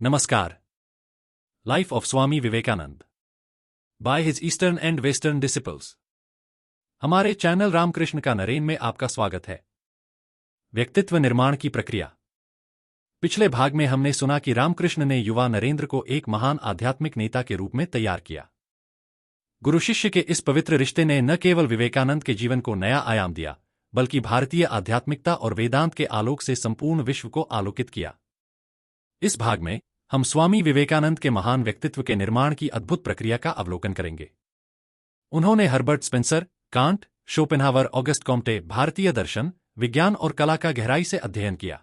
नमस्कार। Life of Swami Vivekananda by his eastern and western disciples. हमारे channel Ramakrishna का नरेन में आपका स्वागत है। व्यक्तित्व निर्माण की प्रक्रिया। पिछले भाग में हमने सुना कि रामकृष्ण ने युवा नरेंद्र को एक महान आध्यात्मिक नेता के रूप में तैयार किया। गुरु शिष्य के इस पवित्र रिश्ते ने न केवल विवेकानंद के जीवन को नया आयाम दिया, बल्कि भारतीय आध्यात्मिकता और वेदांत के आलोक से संपूर्ण विश्व को आलोकित किया। इस भाग में हम स्वामी विवेकानंद के महान व्यक्तित्व के निर्माण की अद्भुत प्रक्रिया का अवलोकन करेंगे। उन्होंने Herbert Spencer, can't, Schopenhauer, August Comte, भारतीय दर्शन, विज्ञान और कला का गहराई से अध्ययन किया।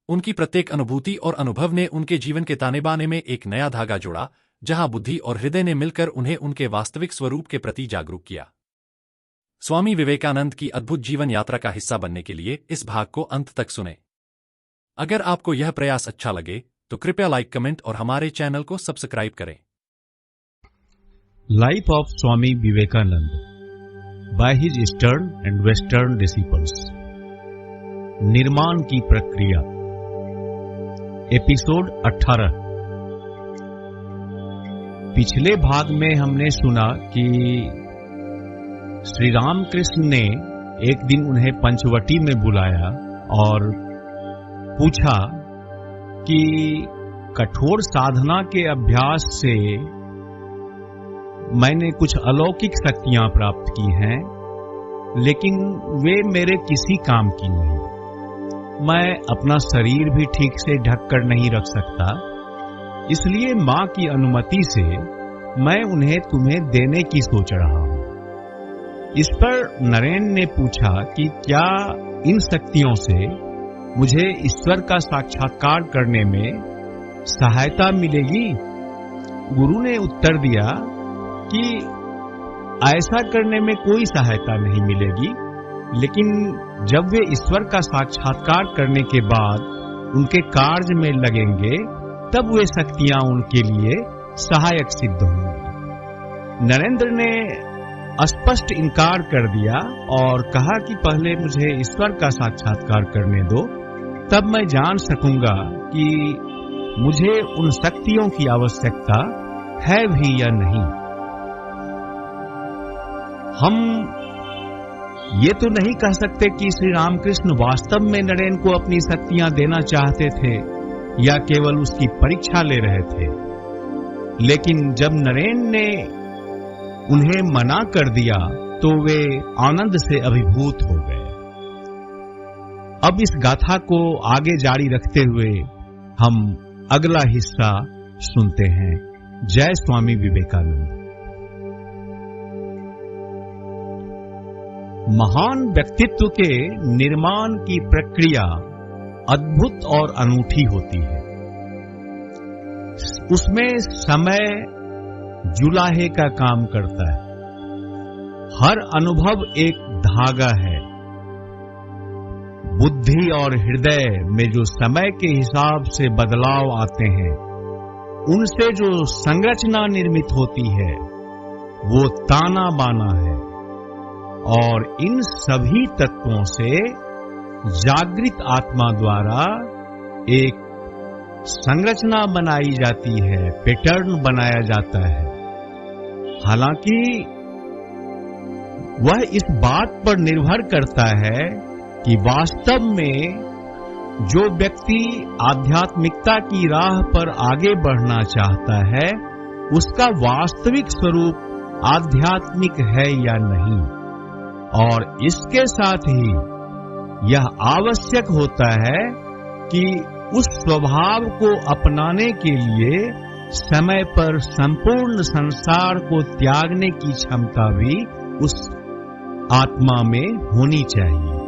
उनकी प्रत्येक अनुभूति और अनुभव ने उनके जीवन के ताने बाने में एक नया धागा जोड़ा, जहां बुद्धि और हृदय ने मिलकर उन्हें उनके वास्तविक स्वरूप के प्रति जागरूक किया। स्वामी विवेकानंद की अद्भुत जीवन यात्रा का हिस्सा बनने के लिए इस भाग को अंत तक सुने। अगर आपको यह प्रयास अच्छा लगे तो कृपया लाइक, कमेंट और हमारे चैनल को सब्सक्राइब करें। Life of Swami Vivekananda by his eastern and western disciples. निर्माण की प्रक्रिया, एपिसोड 18। पिछले भाग में हमने सुना कि श्री रामकृष्ण ने एक दिन उन्हें पंचवटी में बुलाया और पूछा कि कठोर साधना के अभ्यास से मैंने कुछ अलौकिक शक्तियां प्राप्त की हैं, लेकिन वे मेरे किसी काम की नहीं। मैं अपना शरीर भी ठीक से ढक कर नहीं रख सकता, इसलिए मां की अनुमति से मैं उन्हें तुम्हें देने की सोच रहा हूं। इस पर नरेन ने पूछा कि क्या इन शक्तियों से मुझे ईश्वर का साक्षात्कार करने में सहायता मिलेगी? गुरु ने उत्तर दिया कि ऐसा करने में कोई सहायता नहीं मिलेगी, लेकिन जब वे ईश्वर का साक्षात्कार करने के बाद उनके कार्य में लगेंगे, तब वे शक्तियां उनके लिए सहायक सिद्ध होंगी। नरेंद्र ने स्पष्ट इनकार कर दिया और कहा कि पहले मुझे ईश्वर का साक्षात्कार करने दो, तब मैं जान सकूंगा कि मुझे उन शक्तियों की आवश्यकता है भी या नहीं। हम ये तो नहीं कह सकते कि श्री रामकृष्ण वास्तव में नरेन को अपनी शक्तियां देना चाहते थे या केवल उसकी परीक्षा ले रहे थे, लेकिन जब नरेन ने उन्हें मना कर दिया तो वे आनंद से अभिभूत हो गए। अब इस गाथा को आगे जारी रखते हुए हम अगला हिस्सा सुनते हैं। जय स्वामी विवेकानंद। महान व्यक्तित्व के निर्माण की प्रक्रिया अद्भुत और अनूठी होती है। उसमें समय जुलाहे का काम करता है। हर अनुभव एक धागा है। बुद्धि और हृदय में जो समय के हिसाब से बदलाव आते हैं, उनसे जो संरचना निर्मित होती है, वो ताना बाना है। और इन सभी तत्वों से जागृत आत्मा द्वारा एक संरचना बनाई जाती है, पैटर्न बनाया जाता है। हालांकि वह इस बात पर निर्भर करता है कि वास्तव में जो व्यक्ति आध्यात्मिकता की राह पर आगे बढ़ना चाहता है, उसका वास्तविक स्वरूप आध्यात्मिक है या नहीं। और इसके साथ ही यह आवश्यक होता है कि उस स्वभाव को अपनाने के लिए समय पर संपूर्ण संसार को त्यागने की क्षमता भी उस आत्मा में होनी चाहिए।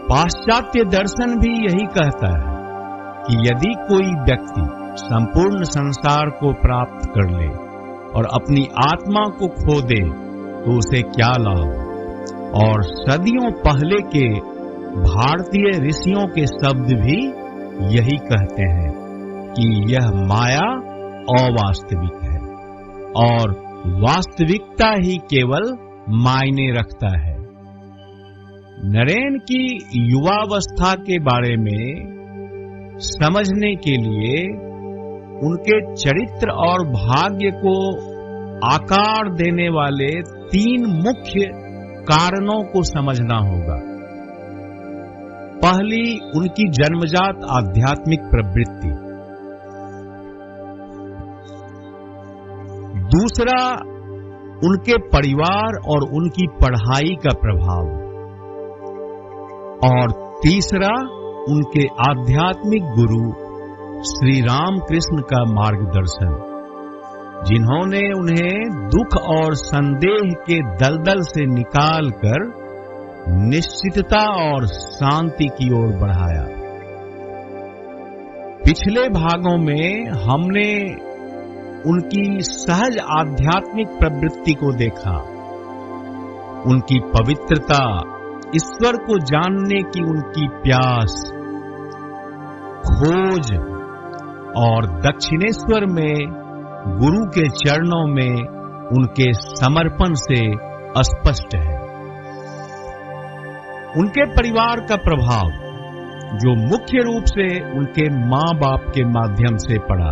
पाश्चात्य दर्शन भी यही कहता है कि यदि कोई व्यक्ति संपूर्ण संसार को प्राप्त कर ले और अपनी आत्मा को खो दे तो उसे क्या लाभ। और सदियों पहले के भारतीय ऋषियों के शब्द भी यही कहते हैं कि यह माया अवास्तविक है और वास्तविकता ही केवल मायने रखता है। नरेन की युवावस्था के बारे में समझने के लिए उनके चरित्र और भाग्य को आकार देने वाले 3 मुख्य कारणों को समझना होगा। पहली, उनकी जन्मजात आध्यात्मिक प्रवृत्ति। दूसरा, उनके परिवार और उनकी पढ़ाई का प्रभाव। और तीसरा, उनके आध्यात्मिक गुरु श्री राम कृष्ण का मार्गदर्शन, जिन्होंने उन्हें दुख और संदेह के दलदल से निकालकर निश्चितता और शांति की ओर बढ़ाया। पिछले भागों में हमने उनकी सहज आध्यात्मिक प्रवृत्ति को देखा, उनकी पवित्रता, ईश्वर को जानने की उनकी प्यास, खोज और दक्षिणेश्वर में गुरु के चरणों में उनके समर्पण से स्पष्ट है। उनके परिवार का प्रभाव, जो मुख्य रूप से उनके मां बाप के माध्यम से पड़ा,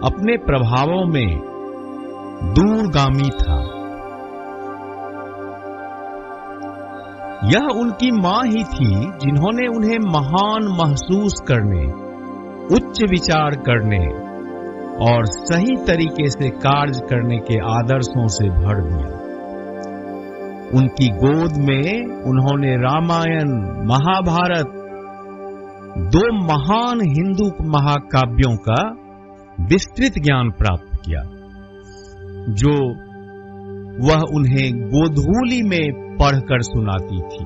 अपने प्रभावों में दूरगामी था। यह उनकी मां ही थी जिन्होंने उन्हें महान महसूस करने, उच्च विचार करने और सही तरीके से कार्य करने के आदर्शों से भर दिया। उनकी गोद में उन्होंने रामायण, महाभारत, 2 महान हिंदू महाकाव्यों का विस्तृत ज्ञान प्राप्त किया, जो वह उन्हें गोधूली में पढ़कर सुनाती थी।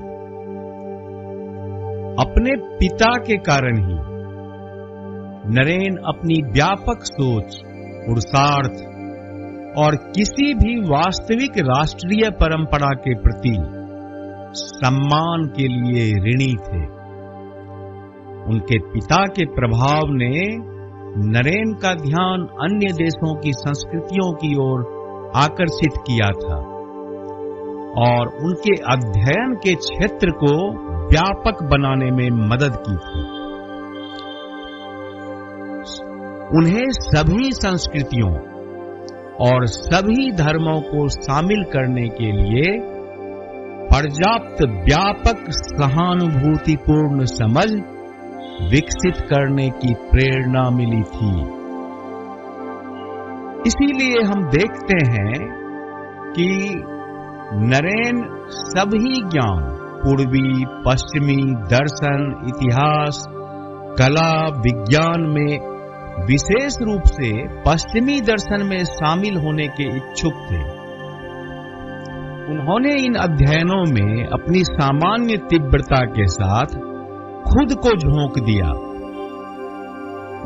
अपने पिता के कारण ही नरेन अपनी व्यापक सोच, पुरुषार्थ और किसी भी वास्तविक राष्ट्रीय परंपरा के प्रति सम्मान के लिए ऋणी थे। उनके पिता के प्रभाव ने नरेन का ध्यान अन्य देशों की संस्कृतियों की ओर आकर्षित किया था और उनके अध्ययन के क्षेत्र को व्यापक बनाने में मदद की थी। उन्हें सभी संस्कृतियों और सभी धर्मों को शामिल करने के लिए पर्याप्त व्यापक सहानुभूतिपूर्ण समझ विकसित करने की प्रेरणा मिली थी। इसीलिए हम देखते हैं कि नरेन सभी ज्ञान, पूर्वी, पश्चिमी, दर्शन, इतिहास, कला, विज्ञान में, विशेष रूप से पश्चिमी दर्शन में शामिल होने के इच्छुक थे। उन्होंने इन अध्ययनों में अपनी सामान्य तीव्रता के साथ खुद को झोंक दिया।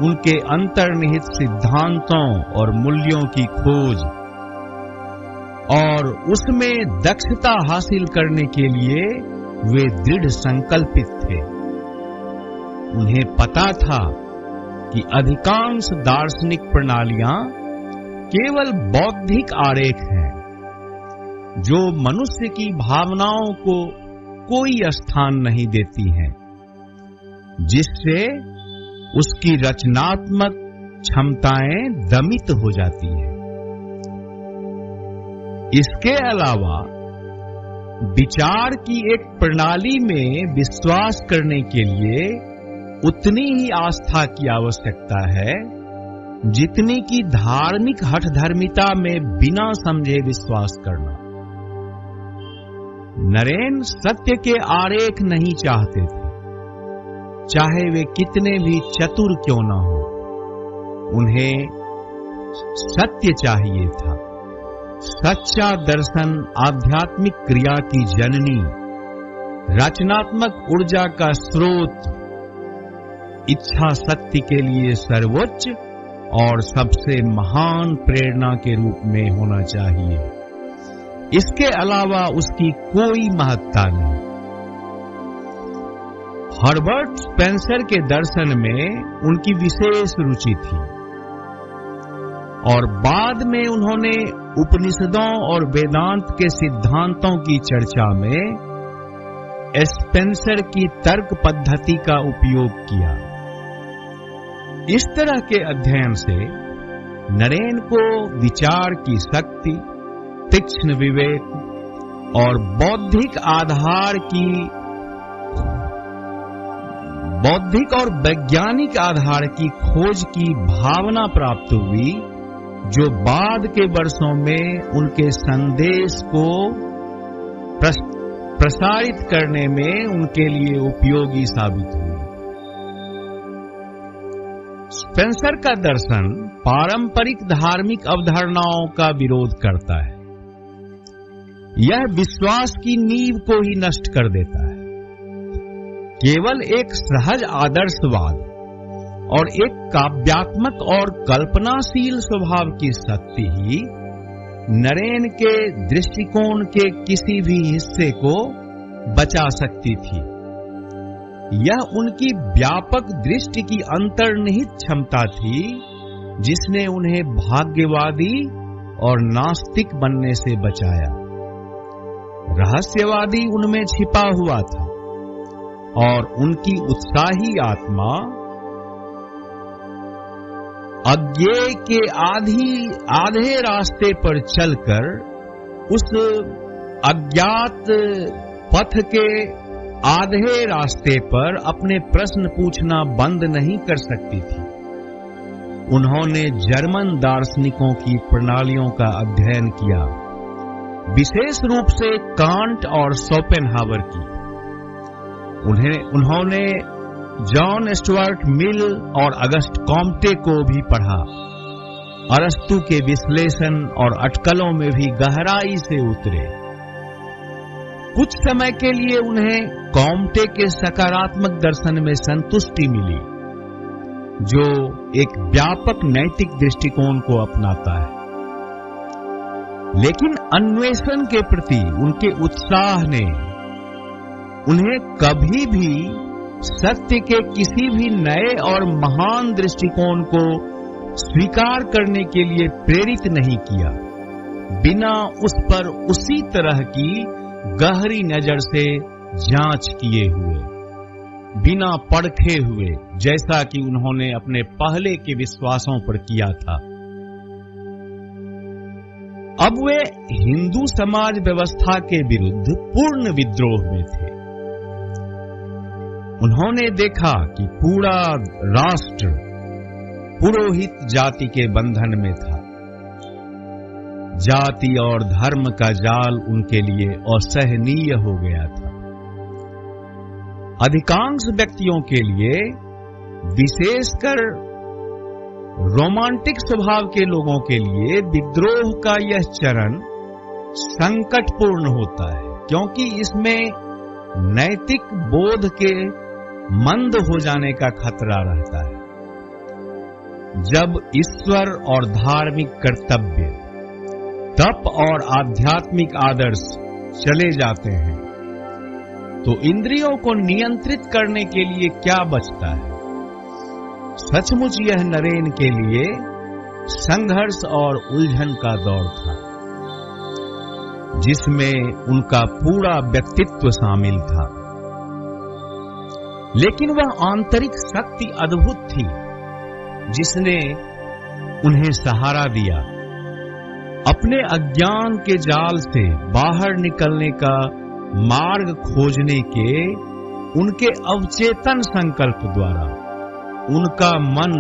उनके अंतर्निहित सिद्धांतों और मूल्यों की खोज और उसमें दक्षता हासिल करने के लिए वे दृढ़ संकल्पित थे। उन्हें पता था कि अधिकांश दार्शनिक प्रणालियां केवल बौद्धिक आरेख हैं, जो मनुष्य की भावनाओं को कोई स्थान नहीं देती हैं, जिससे उसकी रचनात्मक क्षमताएं दमित हो जाती हैं। इसके अलावा विचार की एक प्रणाली में विश्वास करने के लिए उतनी ही आस्था की आवश्यकता है जितनी कि धार्मिक हठधर्मिता में बिना समझे विश्वास करना। नरेन सत्य के आरेख नहीं चाहते थे, चाहे वे कितने भी चतुर क्यों न हो। उन्हें सत्य चाहिए था। सच्चा दर्शन आध्यात्मिक क्रिया की जननी, रचनात्मक ऊर्जा का स्रोत, इच्छा शक्ति के लिए सर्वोच्च और सबसे महान प्रेरणा के रूप में होना चाहिए। इसके अलावा उसकी कोई महत्ता नहीं। हर्बर्ट स्पेंसर के दर्शन में उनकी विशेष रुचि थी और बाद में उन्होंने उपनिषदों और वेदांत के सिद्धांतों की चर्चा में स्पेंसर की तर्क पद्धति का उपयोग किया। इस तरह के अध्ययन से नरेन को विचार की शक्ति, तीक्ष्ण विवेक और बौद्धिक और वैज्ञानिक आधार की खोज की भावना प्राप्त हुई, जो बाद के वर्षों में उनके संदेश को प्रसारित करने में उनके लिए उपयोगी साबित हुई। स्पेंसर का दर्शन पारंपरिक धार्मिक अवधारणाओं का विरोध करता है। यह विश्वास की नींव को ही नष्ट कर देता है। केवल एक सहज आदर्शवाद और एक काव्यात्मक और कल्पनाशील स्वभाव की शक्ति ही नरेन के दृष्टिकोण के किसी भी हिस्से को बचा सकती थी। यह उनकी व्यापक दृष्टि की अंतर्निहित क्षमता थी, जिसने उन्हें भाग्यवादी और नास्तिक बनने से बचाया। रहस्यवादी उनमें छिपा हुआ था और उनकी उत्साही आत्मा अज्ञेय के आधे रास्ते पर चलकर उस अज्ञात पथ के आधे रास्ते पर अपने प्रश्न पूछना बंद नहीं कर सकती थी। उन्होंने जर्मन दार्शनिकों की प्रणालियों का अध्ययन किया, विशेष रूप से कांट और शोपेनहावर की। उन्होंने जॉन स्टुअर्ट मिल और अगस्ट कॉम्टे को भी पढ़ा। अरस्तु के विश्लेषण और अटकलों में भी गहराई से उतरे। कुछ समय के लिए उन्हें कॉम्टे के सकारात्मक दर्शन में संतुष्टि मिली, जो एक व्यापक नैतिक दृष्टिकोण को अपनाता है। लेकिन अन्वेषण के प्रति उनके उत्साह ने उन्हें कभी भी सत्य के किसी भी नए और महान दृष्टिकोण को स्वीकार करने के लिए प्रेरित नहीं किया, बिना उस पर उसी तरह की गहरी नजर से जांच किए हुए, बिना परखे हुए, जैसा कि उन्होंने अपने पहले के विश्वासों पर किया था। अब वे हिंदू समाज व्यवस्था के विरुद्ध पूर्ण विद्रोह में थे। उन्होंने देखा कि पूरा राष्ट्र पुरोहित जाति के बंधन में था। जाति और धर्म का जाल उनके लिए असहनीय हो गया था। अधिकांश व्यक्तियों के लिए, विशेषकर रोमांटिक स्वभाव के लोगों के लिए, विद्रोह का यह चरण संकटपूर्ण होता है, क्योंकि इसमें नैतिक बोध के मंद हो जाने का खतरा रहता है। जब ईश्वर और धार्मिक कर्तव्य, तप और आध्यात्मिक आदर्श चले जाते हैं, तो इंद्रियों को नियंत्रित करने के लिए क्या बचता है? सचमुच यह नरेन के लिए संघर्ष और उलझन का दौर था, जिसमें उनका पूरा व्यक्तित्व शामिल था। लेकिन वह आंतरिक शक्ति अद्भुत थी, जिसने उन्हें सहारा दिया। अपने अज्ञान के जाल से बाहर निकलने का मार्ग खोजने के उनके अवचेतन संकल्प द्वारा उनका मन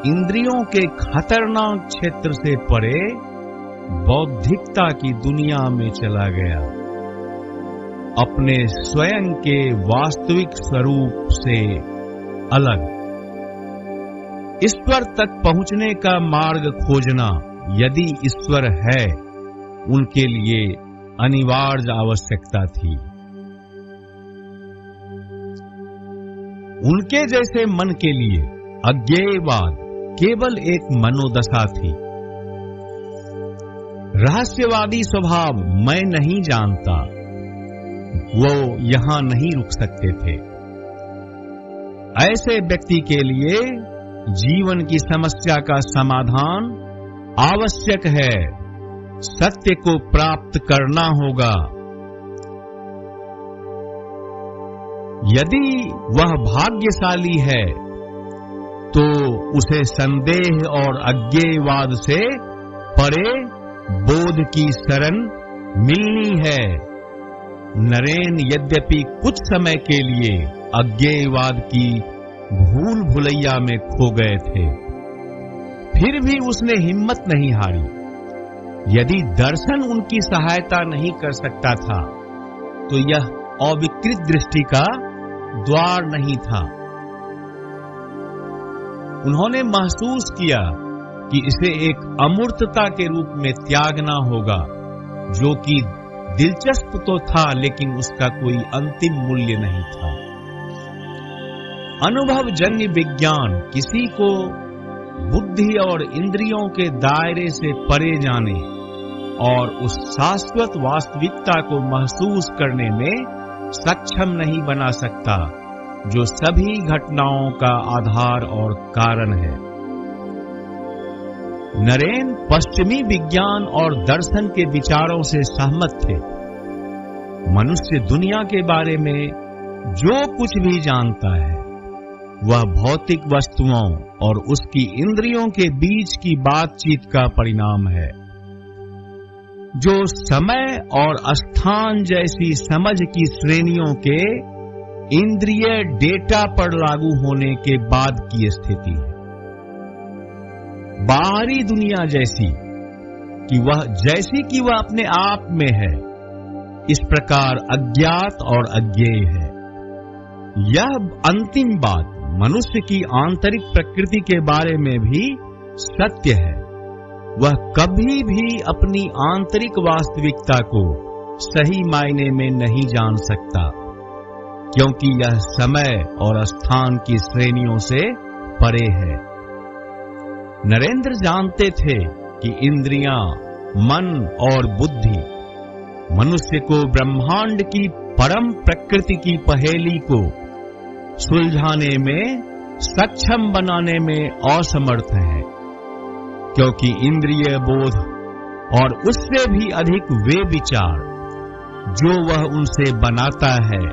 इंद्रियों के खतरनाक क्षेत्र से परे बौद्धिकता की दुनिया में चला गया। अपने स्वयं के वास्तविक स्वरूप से अलग ईश्वर तक पहुंचने का मार्ग खोजना, यदि ईश्वर है, उनके लिए अनिवार्य आवश्यकता थी। उनके जैसे मन के लिए अज्ञेयवाद केवल एक मनोदशा थी। रहस्यवादी स्वभाव मैं नहीं जानता, वो यहां नहीं रुक सकते थे। ऐसे व्यक्ति के लिए जीवन की समस्या का समाधान आवश्यक है, सत्य को प्राप्त करना होगा। यदि वह भाग्यशाली है तो उसे संदेह और अज्ञेयवाद से परे बोध की शरण मिलनी है। नरेन यद्यपि कुछ समय के लिए अज्ञेयवाद की भूल भुलैया में खो गए थे, फिर भी उसने हिम्मत नहीं हारी। यदि दर्शन उनकी सहायता नहीं कर सकता था, तो यह अविकृत दृष्टि का द्वार नहीं था। उन्होंने महसूस किया कि इसे एक अमूर्तता के रूप में त्यागना होगा, जो कि दिलचस्प तो था लेकिन उसका कोई अंतिम मूल्य नहीं था। अनुभवजन्य विज्ञान किसी को बुद्धि और इंद्रियों के दायरे से परे जाने और उस शाश्वत वास्तविकता को महसूस करने में सक्षम नहीं बना सकता, जो सभी घटनाओं का आधार और कारण है। नरेन पश्चिमी विज्ञान और दर्शन के विचारों से सहमत थे। मनुष्य दुनिया के बारे में जो कुछ भी जानता है, वह भौतिक वस्तुओं और उसकी इंद्रियों के बीच की बातचीत का परिणाम है, जो समय और स्थान जैसी समझ की श्रेणियों के इंद्रिय डेटा पर लागू होने के बाद की स्थिति है। बाहरी दुनिया जैसी कि वह अपने आप में है, इस प्रकार अज्ञात और अज्ञेय है। यह अंतिम बात मनुष्य की आंतरिक प्रकृति के बारे में भी सत्य है। वह कभी भी अपनी आंतरिक वास्तविकता को सही मायने में नहीं जान सकता, क्योंकि यह समय और स्थान की श्रेणियों से परे है। नरेंद्र जानते थे कि इंद्रियां, मन और बुद्धि मनुष्य को ब्रह्मांड की परम प्रकृति की पहेली को सुलझाने में सक्षम बनाने में असमर्थ है, क्योंकि इंद्रिय बोध और उससे भी अधिक वे विचार जो वह उनसे बनाता है,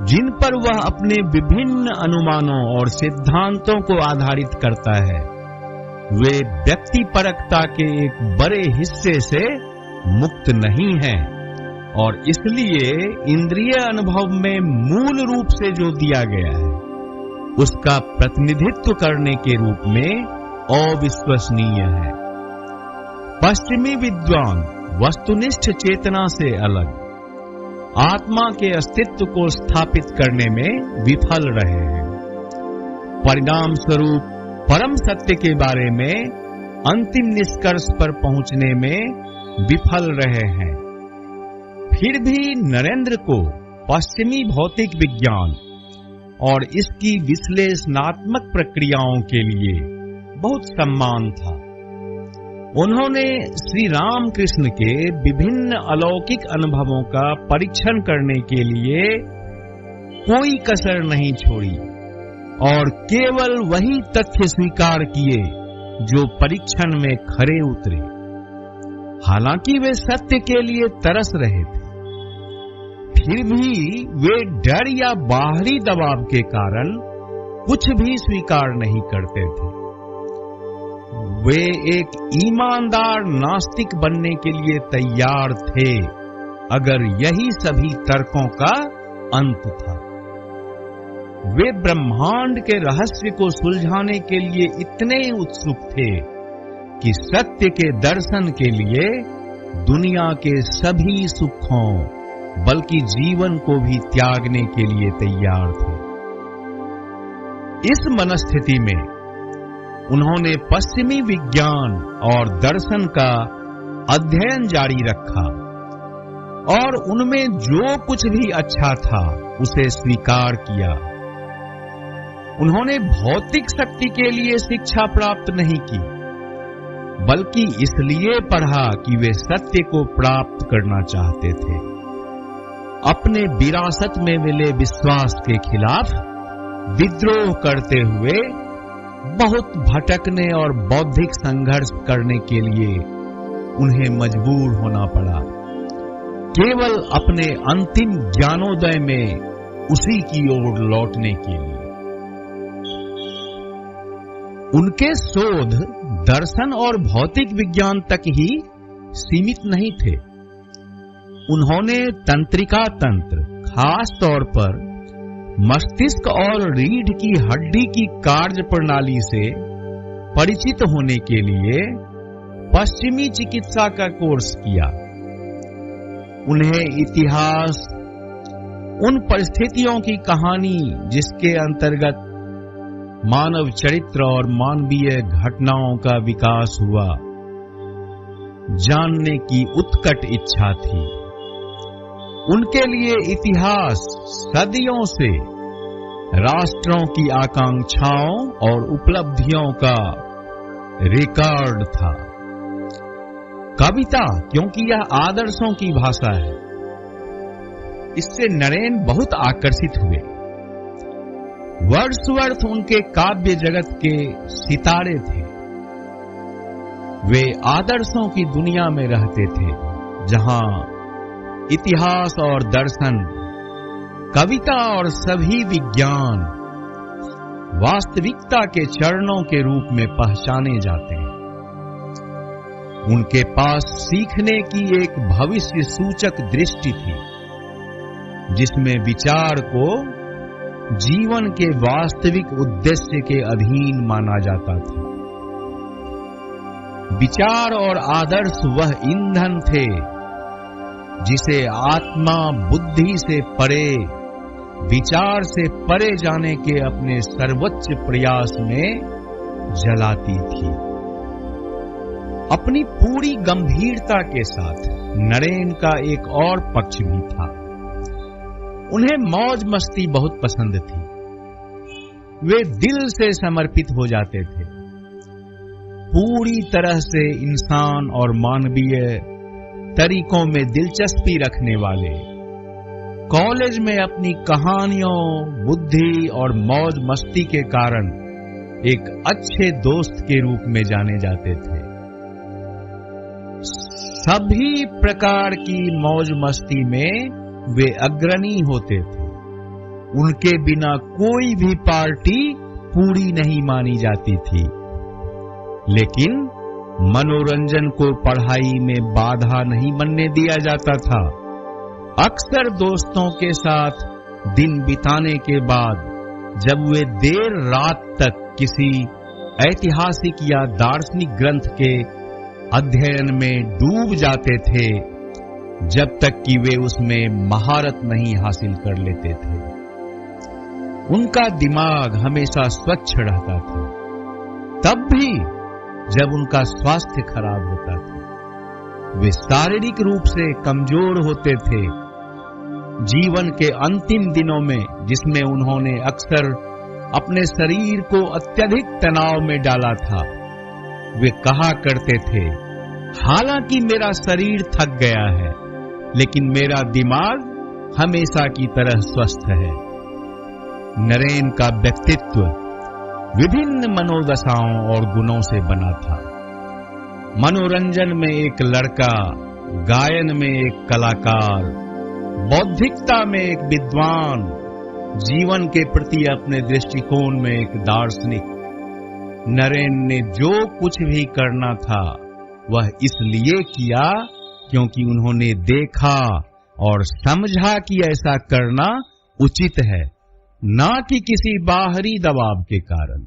जिन पर वह अपने विभिन्न अनुमानों और सिद्धांतों को आधारित करता है, वे व्यक्तिपरकता के एक बड़े हिस्से से मुक्त नहीं हैं और इसलिए इंद्रिय अनुभव में मूल रूप से जो दिया गया है, उसका प्रतिनिधित्व करने के रूप में अविश्वसनीय है। पश्चिमी विद्वान वस्तुनिष्ठ चेतना से अलग आत्मा के अस्तित्व को स्थापित करने में विफल रहे हैं। परिणाम स्वरूप परम सत्य के बारे में अंतिम निष्कर्ष पर पहुंचने में विफल रहे हैं। फिर भी नरेंद्र को पश्चिमी भौतिक विज्ञान और इसकी विश्लेषणात्मक प्रक्रियाओं के लिए बहुत सम्मान था। उन्होंने श्री रामकृष्ण के विभिन्न अलौकिक अनुभवों का परीक्षण करने के लिए कोई कसर नहीं छोड़ी और केवल वही तथ्य स्वीकार किए जो परीक्षण में खरे उतरे। हालांकि वे सत्य के लिए तरस रहे थे, फिर भी वे डर या बाहरी दबाव के कारण कुछ भी स्वीकार नहीं करते थे। वे एक ईमानदार नास्तिक बनने के लिए तैयार थे, अगर यही सभी तर्कों का अंत था। वे ब्रह्मांड के रहस्य को सुलझाने के लिए इतने उत्सुक थे कि सत्य के दर्शन के लिए दुनिया के सभी सुखों बल्कि जीवन को भी त्यागने के लिए तैयार थे। इस मनस्थिति में उन्होंने पश्चिमी विज्ञान और दर्शन का अध्ययन जारी रखा और उनमें जो कुछ भी अच्छा था उसे स्वीकार किया। उन्होंने भौतिक शक्ति के लिए शिक्षा प्राप्त नहीं की, बल्कि इसलिए पढ़ा कि वे सत्य को प्राप्त करना चाहते थे। अपने विरासत में मिले विश्वास के खिलाफ विद्रोह करते हुए बहुत भटकने और बौद्धिक संघर्ष करने के लिए उन्हें मजबूर होना पड़ा, केवल अपने अंतिम ज्ञानोदय में उसी की ओर लौटने के लिए। उनके शोध दर्शन और भौतिक विज्ञान तक ही सीमित नहीं थे। उन्होंने तंत्रिका तंत्र, खास तौर पर मस्तिष्क और रीढ़ की हड्डी की कार्य प्रणाली से परिचित होने के लिए पश्चिमी चिकित्सा का कोर्स किया। उन्हें इतिहास, उन परिस्थितियों की कहानी जिसके अंतर्गत मानव चरित्र और मानवीय घटनाओं का विकास हुआ, जानने की उत्कट इच्छा थी। उनके लिए इतिहास सदियों से राष्ट्रों की आकांक्षाओं और उपलब्धियों का रिकॉर्ड था। कविता, क्योंकि यह आदर्शों की भाषा है, इससे नरेन बहुत आकर्षित हुए। वर्ड्सवर्थ उनके काव्य जगत के सितारे थे। वे आदर्शों की दुनिया में रहते थे, जहां इतिहास और दर्शन, कविता और सभी विज्ञान वास्तविकता के चरणों के रूप में पहचाने जाते हैं। उनके पास सीखने की एक भविष्य सूचक दृष्टि थी, जिसमें विचार को जीवन के वास्तविक उद्देश्य के अधीन माना जाता था। विचार और आदर्श वह ईंधन थे जिसे आत्मा बुद्धि से परे, विचार से परे जाने के अपने सर्वोच्च प्रयास में जलाती थी। अपनी पूरी गंभीरता के साथ नरेन का एक और पक्ष भी था। उन्हें मौज मस्ती बहुत पसंद थी। वे दिल से समर्पित हो जाते थे। पूरी तरह से इंसान और मानवीय तरीकों में दिलचस्पी रखने वाले, कॉलेज में अपनी कहानियों, बुद्धि और मौज मस्ती के कारण एक अच्छे दोस्त के रूप में जाने जाते थे। सभी प्रकार की मौज मस्ती में वे अग्रणी होते थे। उनके बिना कोई भी पार्टी पूरी नहीं मानी जाती थी। लेकिन मनोरंजन को पढ़ाई में बाधा नहीं बनने दिया जाता था। अक्सर दोस्तों के साथ दिन बिताने के बाद जब वे देर रात तक किसी ऐतिहासिक या दार्शनिक ग्रंथ के अध्ययन में डूब जाते थे, जब तक कि वे उसमें महारत नहीं हासिल कर लेते थे। उनका दिमाग हमेशा स्वच्छ रहता था, तब भी जब उनका स्वास्थ्य खराब होता था। वे शारीरिक रूप से कमजोर होते थे। जीवन के अंतिम दिनों में, जिसमें उन्होंने अक्सर अपने शरीर को अत्यधिक तनाव में डाला था, वे कहा करते थे, हालांकि मेरा शरीर थक गया है, लेकिन मेरा दिमाग हमेशा की तरह स्वस्थ है। नरेन का व्यक्तित्व विभिन्न मनोदशाओं और गुणों से बना था। मनोरंजन में एक लड़का, गायन में एक कलाकार, बौद्धिकता में एक विद्वान, जीवन के प्रति अपने दृष्टिकोण में एक दार्शनिक। नरेन ने जो कुछ भी करना था वह इसलिए किया क्योंकि उन्होंने देखा और समझा कि ऐसा करना उचित है, ना कि किसी बाहरी दबाव के कारण।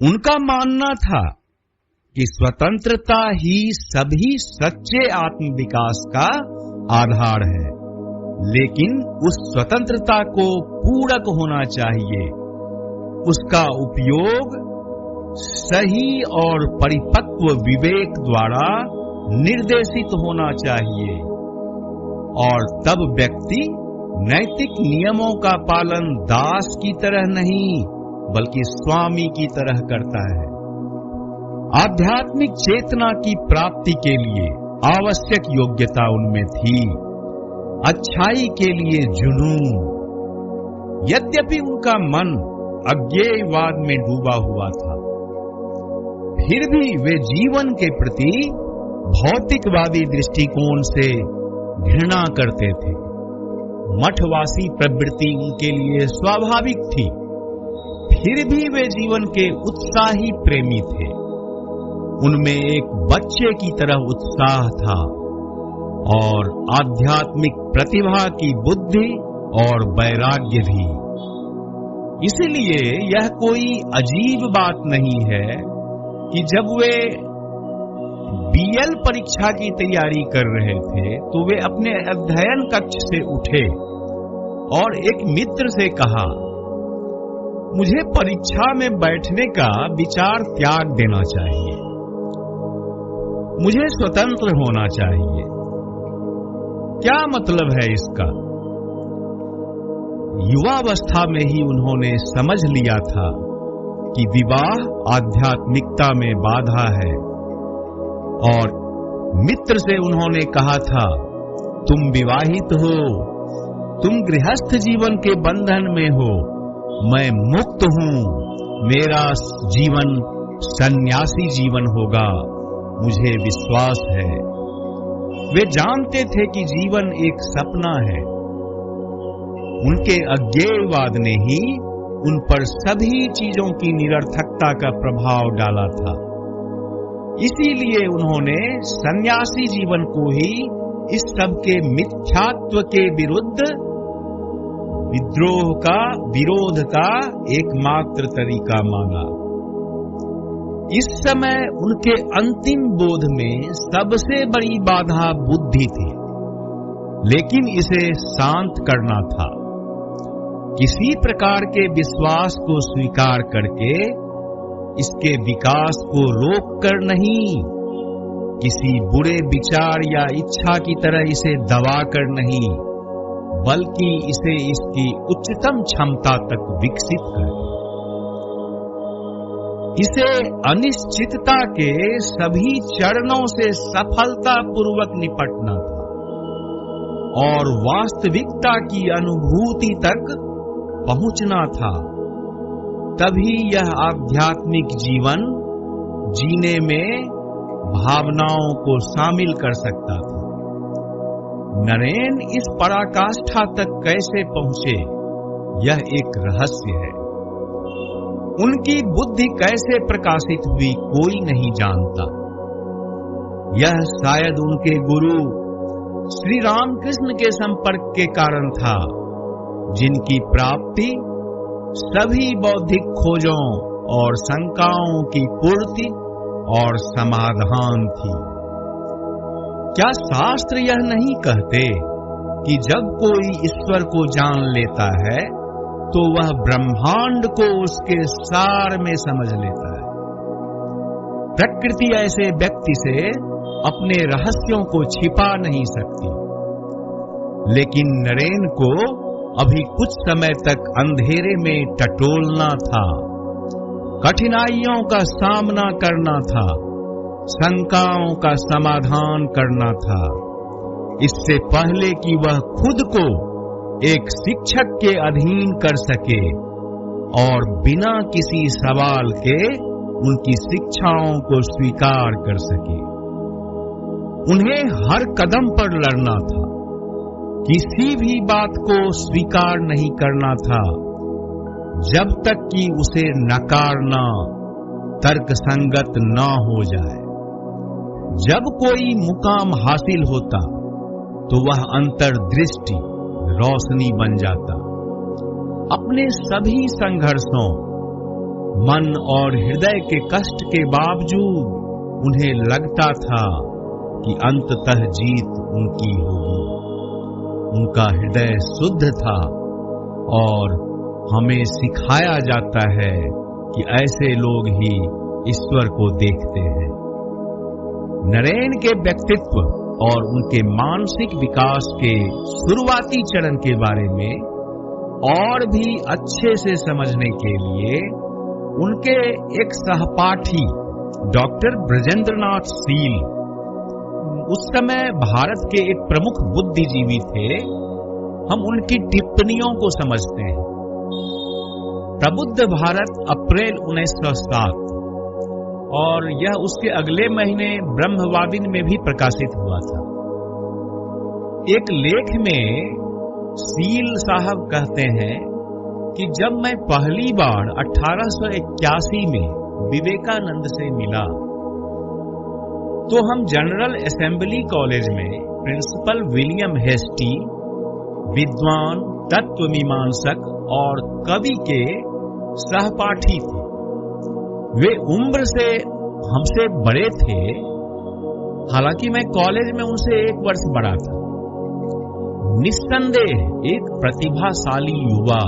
उनका मानना था कि स्वतंत्रता ही सभी सच्चे आत्मविकास का आधार है, लेकिन उस स्वतंत्रता को पूरक होना चाहिए। उसका उपयोग सही और परिपक्व विवेक द्वारा निर्देशित होना चाहिए, और तब व्यक्ति नैतिक नियमों का पालन दास की तरह नहीं बल्कि स्वामी की तरह करता है। आध्यात्मिक चेतना की प्राप्ति के लिए आवश्यक योग्यता उनमें थी, अच्छाई के लिए जुनून। यद्यपि उनका मन अज्ञेयवाद में डूबा हुआ था, फिर भी वे जीवन के प्रति भौतिकवादी दृष्टिकोण से घृणा करते थे। मठवासी प्रवृत्ति उनके लिए स्वाभाविक थी। फिर भी वे जीवन के उत्साही प्रेमी थे। उनमें एक बच्चे की तरह उत्साह था और आध्यात्मिक प्रतिभा की बुद्धि और वैराग्य भी। इसलिए यह कोई अजीब बात नहीं है कि जब वे बीएल परीक्षा की तैयारी कर रहे थे तो वे अपने अध्ययन कक्ष से उठे और एक मित्र से कहा, मुझे परीक्षा में बैठने का विचार त्याग देना चाहिए, मुझे स्वतंत्र होना चाहिए। क्या मतलब है इसका? युवावस्था में ही उन्होंने समझ लिया था कि विवाह आध्यात्मिकता में बाधा है और मित्र से उन्होंने कहा था, तुम विवाहित हो, तुम गृहस्थ जीवन के बंधन में हो, मैं मुक्त हूं, मेरा जीवन सन्यासी जीवन होगा, मुझे विश्वास है। वे जानते थे कि जीवन एक सपना है। उनके अज्ञेयवाद ने ही उन पर सभी चीजों की निरर्थकता का प्रभाव डाला था। इसीलिए उन्होंने सन्यासी जीवन को ही इस सब के मिथ्यात्व के विरुद्ध विरोध का एकमात्र तरीका माना। इस समय उनके अंतिम बोध में सबसे बड़ी बाधा बुद्धि थी, लेकिन इसे शांत करना था। किसी प्रकार के विश्वास को स्वीकार करके इसके विकास को रोककर नहीं, किसी बुरे विचार या इच्छा की तरह इसे दबाकर नहीं, बल्कि इसे इसकी उच्चतम क्षमता तक विकसित करके इसे अनिश्चितता के सभी चरणों से सफलतापूर्वक निपटना था और वास्तविकता की अनुभूति तक पहुंचना था। तभी यह आध्यात्मिक जीवन जीने में भावनाओं को शामिल कर सकता था। नरेन इस पराकाष्ठा तक कैसे पहुंचे, यह एक रहस्य है। उनकी बुद्धि कैसे प्रकाशित हुई, कोई नहीं जानता। यह शायद उनके गुरु श्री रामकृष्ण के संपर्क के कारण था, जिनकी प्राप्ति सभी बौद्धिक खोजों और शंकाओं की पूर्ति और समाधान थी। क्या शास्त्र यह नहीं कहते कि जब कोई ईश्वर को जान लेता है तो वह ब्रह्मांड को उसके सार में समझ लेता है? प्रकृति ऐसे व्यक्ति से अपने रहस्यों को छिपा नहीं सकती, लेकिन नरेन को अभी कुछ समय तक अंधेरे में टटोलना था, कठिनाइयों का सामना करना था, शंकाओं का समाधान करना था, इससे पहले कि वह खुद को एक शिक्षक के अधीन कर सके और बिना किसी सवाल के उनकी शिक्षाओं को स्वीकार कर सके। उन्हें हर कदम पर लड़ना था, किसी भी बात को स्वीकार नहीं करना था जब तक कि उसे नकारना तर्कसंगत न हो जाए। जब कोई मुकाम हासिल होता तो वह अंतर्दृष्टि रोशनी बन जाता। अपने सभी संघर्षों, मन और हृदय के कष्ट के बावजूद उन्हें लगता था कि अंततः जीत उनकी होगी। उनका हृदय शुद्ध था और हमें सिखाया जाता है कि ऐसे लोग ही ईश्वर को देखते हैं। नरेन के व्यक्तित्व और उनके मानसिक विकास के शुरुआती चरण के बारे में और भी अच्छे से समझने के लिए उनके एक सहपाठी डॉक्टर ब्रजेंद्रनाथ सील, उस समय भारत के एक प्रमुख बुद्धिजीवी थे, हम उनकी टिप्पणियों को समझते हैं। प्रबुद्ध भारत अप्रैल 1907 और यह उसके अगले महीने ब्रह्मवादिन में भी प्रकाशित हुआ था। एक लेख में सील साहब कहते हैं कि जब मैं पहली बार 1881 में विवेकानंद से मिला तो हम जनरल असेंबली कॉलेज में प्रिंसिपल विलियम हेस्टी, विद्वान, तत्व मीमांसक और कवि के सहपाठी थे। वे उम्र से हमसे बड़े थे, हालांकि मैं कॉलेज में उनसे 1 वर्ष बड़ा था। निस्संदेह एक प्रतिभाशाली युवा,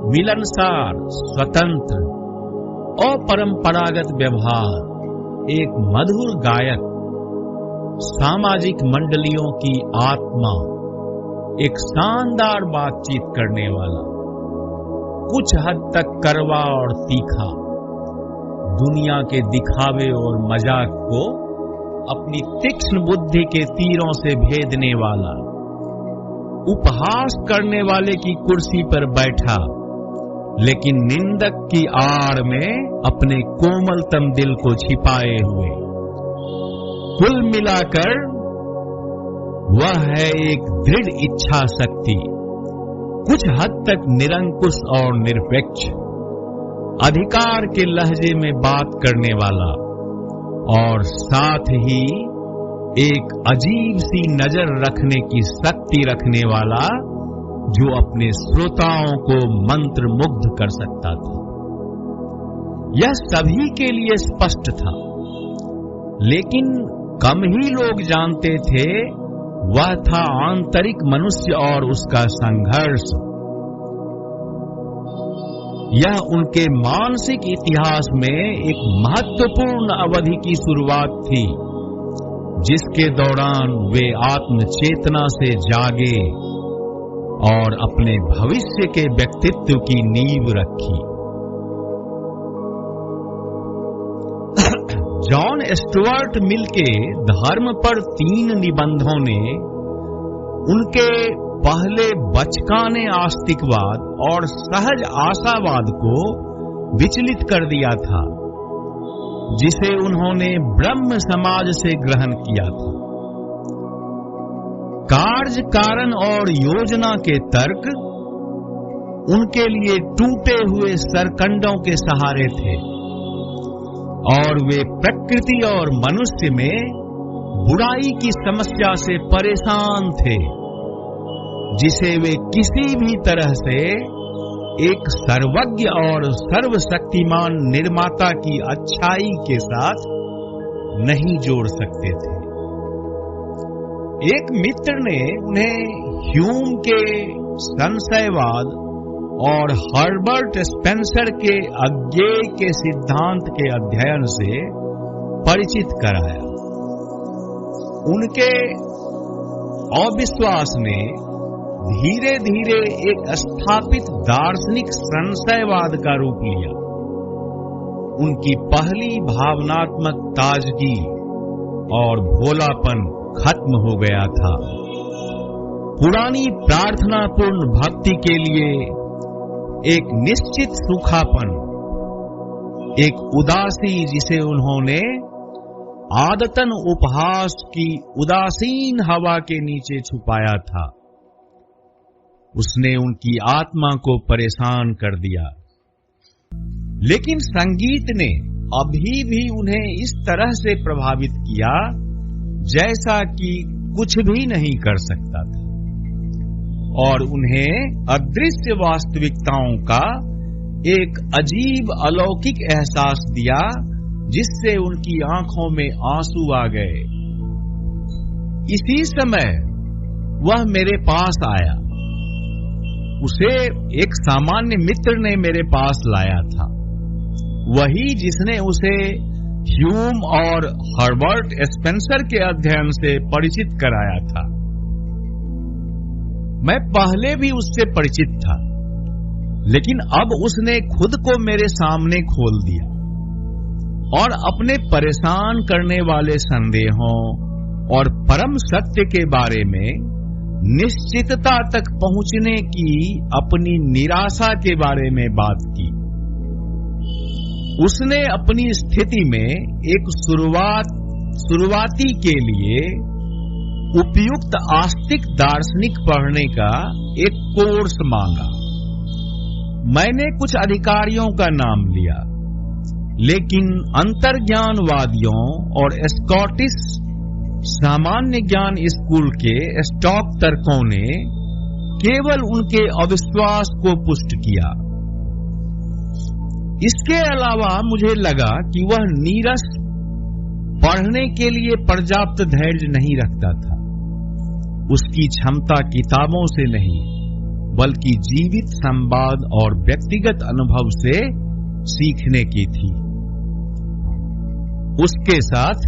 मिलनसार, स्वतंत्र, अपरंपरागत व्यवहार, एक मधुर गायक, सामाजिक मंडलियों की आत्मा, एक शानदार बातचीत करने वाला, कुछ हद तक कड़वा और तीखा, दुनिया के दिखावे और मजाक को अपनी तीक्ष्ण बुद्धि के तीरों से भेदने वाला, उपहास करने वाले की कुर्सी पर बैठा, लेकिन निंदक की आड़ में अपने कोमलतम दिल को छिपाए हुए। कुल मिलाकर वह है एक दृढ़ इच्छा शक्ति, कुछ हद तक निरंकुश और निरपेक्ष, अधिकार के लहजे में बात करने वाला और साथ ही एक अजीब सी नजर रखने की शक्ति रखने वाला, जो अपने श्रोताओं को मंत्र मुग्ध कर सकता था। यह सभी के लिए स्पष्ट था, लेकिन कम ही लोग जानते थे वह था आंतरिक मनुष्य और उसका संघर्ष। यह उनके मानसिक इतिहास में एक महत्वपूर्ण अवधि की शुरुआत थी, जिसके दौरान वे आत्मचेतना से जागे और अपने भविष्य के व्यक्तित्व की नींव रखी। जॉन स्टुअर्ट मिल के धर्म पर 3 निबंधों ने उनके पहले बचकाने आस्तिकवाद और सहज आशावाद को विचलित कर दिया था, जिसे उन्होंने ब्रह्म समाज से ग्रहण किया था। कार्य, कारण और योजना के तर्क उनके लिए टूटे हुए सरकंडों के सहारे थे और वे प्रकृति और मनुष्य में बुराई की समस्या से परेशान थे, जिसे वे किसी भी तरह से एक सर्वज्ञ और सर्वशक्तिमान निर्माता की अच्छाई के साथ नहीं जोड़ सकते थे। एक मित्र ने उन्हें ह्यूम के संशयवाद और हर्बर्ट स्पेंसर के अज्ञेय के सिद्धांत के अध्ययन से परिचित कराया। उनके अविश्वास ने धीरे धीरे एक स्थापित दार्शनिक संशयवाद का रूप लिया। उनकी पहली भावनात्मक ताजगी और भोलापन खत्म हो गया था। पुरानी प्रार्थनापूर्ण भक्ति के लिए एक निश्चित सूखापन, एक उदासी जिसे उन्होंने आदतन उपहास की उदासीन हवा के नीचे छुपाया था, उसने उनकी आत्मा को परेशान कर दिया। लेकिन संगीत ने अभी भी उन्हें इस तरह से प्रभावित किया जैसा कि कुछ भी नहीं कर सकता था, और उन्हें अदृश्य वास्तविकताओं का एक अजीब अलौकिक एहसास दिया, जिससे उनकी आंखों में आंसू आ गए। इसी समय वह मेरे पास आया। उसे एक सामान्य मित्र ने मेरे पास लाया था, वही जिसने उसे ह्यूम और हर्बर्ट स्पेंसर के अध्ययन से परिचित कराया था। मैं पहले भी उससे परिचित था, लेकिन अब उसने खुद को मेरे सामने खोल दिया और अपने परेशान करने वाले संदेहों और परम सत्य के बारे में निश्चितता तक पहुंचने की अपनी निराशा के बारे में बात की। उसने अपनी स्थिति में एक शुरुआती के लिए उपयुक्त आस्तिक दार्शनिक पढ़ने का एक कोर्स मांगा। मैंने कुछ अधिकारियों का नाम लिया, लेकिन अंतर्ज्ञानवादियों और स्कॉटिश सामान्य ज्ञान स्कूल के स्टॉक तर्कों ने केवल उनके अविश्वास को पुष्ट किया। इसके अलावा मुझे लगा कि वह नीरस पढ़ने के लिए पर्याप्त धैर्य नहीं रखता था। उसकी क्षमता किताबों से नहीं, बल्कि जीवित संवाद और व्यक्तिगत अनुभव से सीखने की थी। उसके साथ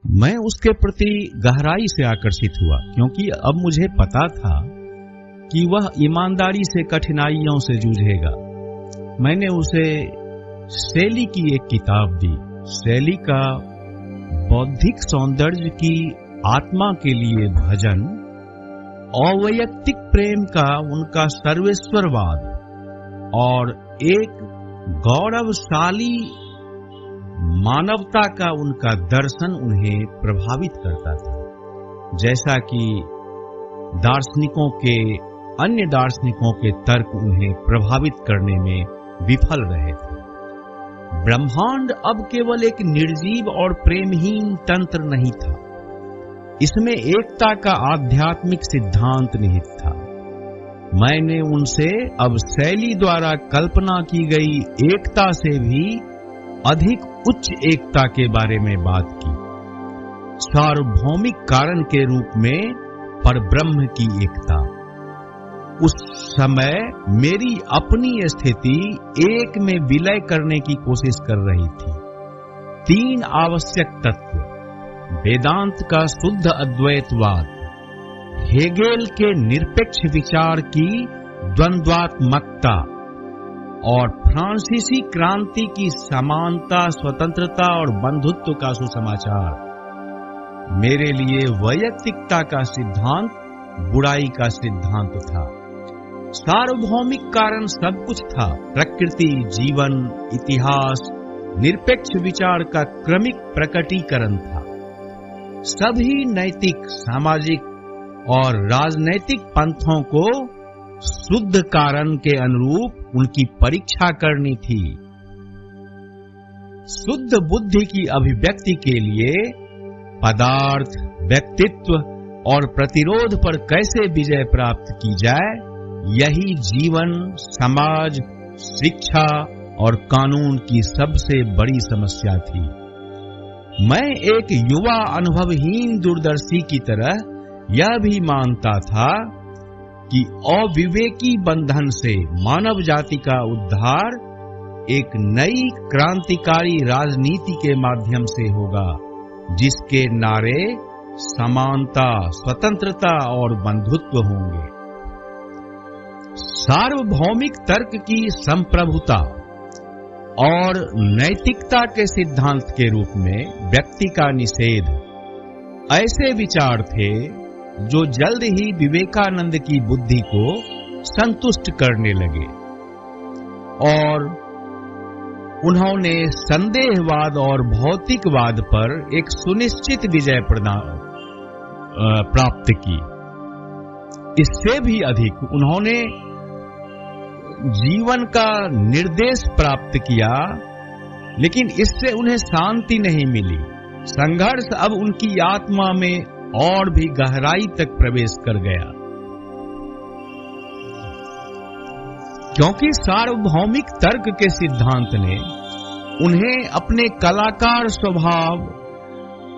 मैं उसके प्रति गहराई से आकर्षित हुआ, क्योंकि अब मुझे पता था कि वह ईमानदारी से कठिनाइयों से जूझेगा। मैंने उसे शैली की एक किताब दी। शैली का बौद्धिक सौंदर्य की आत्मा के लिए भजन, अवैयक्तिक प्रेम का उनका सर्वेश्वरवाद और एक गौरवशाली मानवता का उनका दर्शन उन्हें प्रभावित करता था, जैसा कि अन्य दार्शनिकों के तर्क उन्हें प्रभावित करने में विफल रहे थे। ब्रह्मांड अब केवल एक निर्जीव और प्रेमहीन तंत्र नहीं था, इसमें एकता का आध्यात्मिक सिद्धांत निहित था। मैंने उनसे अब शैली द्वारा कल्पना की गई एकता से भी अधिक उच्च एकता के बारे में बात की, सार्वभौमिक कारण के रूप में परब्रह्म की एकता। उस समय मेरी अपनी स्थिति एक में विलय करने की कोशिश कर रही थी। 3 आवश्यक तत्व, वेदांत का शुद्ध अद्वैतवाद, हेगेल के निरपेक्ष विचार की द्वंद्वात्मकता और फ्रांसीसी क्रांति की समानता, स्वतंत्रता और बंधुत्व का सुसमाचार। मेरे लिए वैयक्तिकता का सिद्धांत बुराई का सिद्धांत था। सार्वभौमिक कारण सब कुछ था, प्रकृति, जीवन, इतिहास, निरपेक्ष विचार का क्रमिक प्रकटीकरण था। सभी नैतिक, सामाजिक और राजनैतिक पंथों को शुद्ध कारण के अनुरूप उनकी परीक्षा करनी थी। शुद्ध बुद्धि की अभिव्यक्ति के लिए पदार्थ, व्यक्तित्व और प्रतिरोध पर कैसे विजय प्राप्त की जाए, यही जीवन, समाज, शिक्षा और कानून की सबसे बड़ी समस्या थी। मैं एक युवा अनुभवहीन दूरदर्शी की तरह यह भी मानता था कि अविवेकी बंधन से मानव जाति का उद्धार एक नई क्रांतिकारी राजनीति के माध्यम से होगा, जिसके नारे समानता, स्वतंत्रता और बंधुत्व होंगे। सार्वभौमिक तर्क की संप्रभुता और नैतिकता के सिद्धांत के रूप में व्यक्ति का निषेध ऐसे विचार थे जो जल्द ही विवेकानंद की बुद्धि को संतुष्ट करने लगे और उन्होंने संदेहवाद और भौतिकवाद पर एक सुनिश्चित विजय प्राप्त की। इससे भी अधिक उन्होंने जीवन का निर्देश प्राप्त किया, लेकिन इससे उन्हें शांति नहीं मिली। संघर्ष अब उनकी आत्मा में और भी गहराई तक प्रवेश कर गया, क्योंकि सार्वभौमिक तर्क के सिद्धांत ने उन्हें अपने कलाकार स्वभाव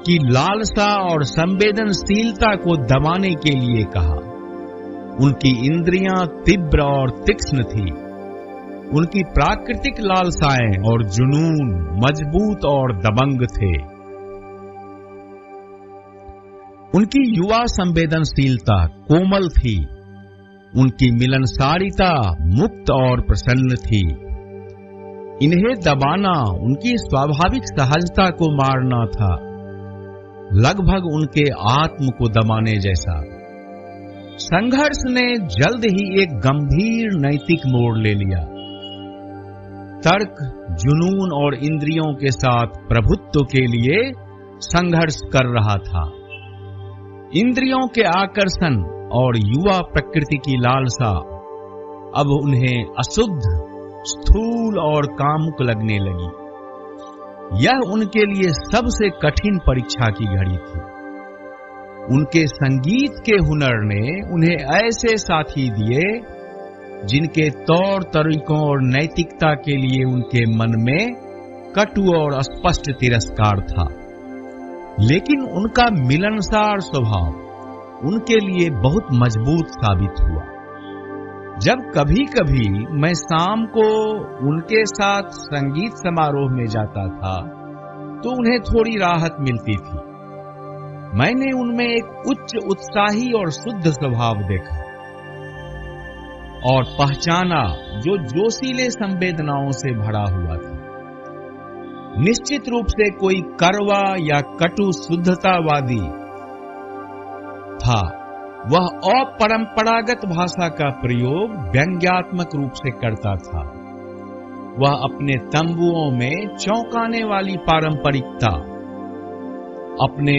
की लालसा और संवेदनशीलता को दबाने के लिए कहा। उनकी इंद्रियां तीव्र और तीक्ष्ण थी। उनकी प्राकृतिक लालसाएं और जुनून मजबूत और दबंग थे। उनकी युवा संवेदनशीलता कोमल थी। उनकी मिलनसारिता मुक्त और प्रसन्न थी। इन्हें दबाना उनकी स्वाभाविक सहजता को मारना था, लगभग उनके आत्म को दबाने जैसा। संघर्ष ने जल्द ही एक गंभीर नैतिक मोड़ ले लिया। तर्क, जुनून और इंद्रियों के साथ प्रभुत्व के लिए संघर्ष कर रहा था। इंद्रियों के आकर्षण और युवा प्रकृति की लालसा अब उन्हें अशुद्ध, स्थूल और कामुक लगने लगी। यह उनके लिए सबसे कठिन परीक्षा की घड़ी थी। उनके संगीत के हुनर ने उन्हें ऐसे साथी दिए जिनके तौर तरीकों और नैतिकता के लिए उनके मन में कटु और स्पष्ट तिरस्कार था, लेकिन उनका मिलनसार स्वभाव उनके लिए बहुत मजबूत साबित हुआ। जब कभी कभी मैं शाम को उनके साथ संगीत समारोह में जाता था तो उन्हें थोड़ी राहत मिलती थी। मैंने उनमें एक उच्च उत्साही और शुद्ध स्वभाव देखा और पहचाना जो जोशीले संवेदनाओं से भरा हुआ था। निश्चित रूप से कोई कड़वा या कटु शुद्धतावादी था। वह अपरंपरागत भाषा का प्रयोग व्यंग्यात्मक रूप से करता था। वह अपने तंबुओं में चौंकाने वाली पारंपरिकता, अपने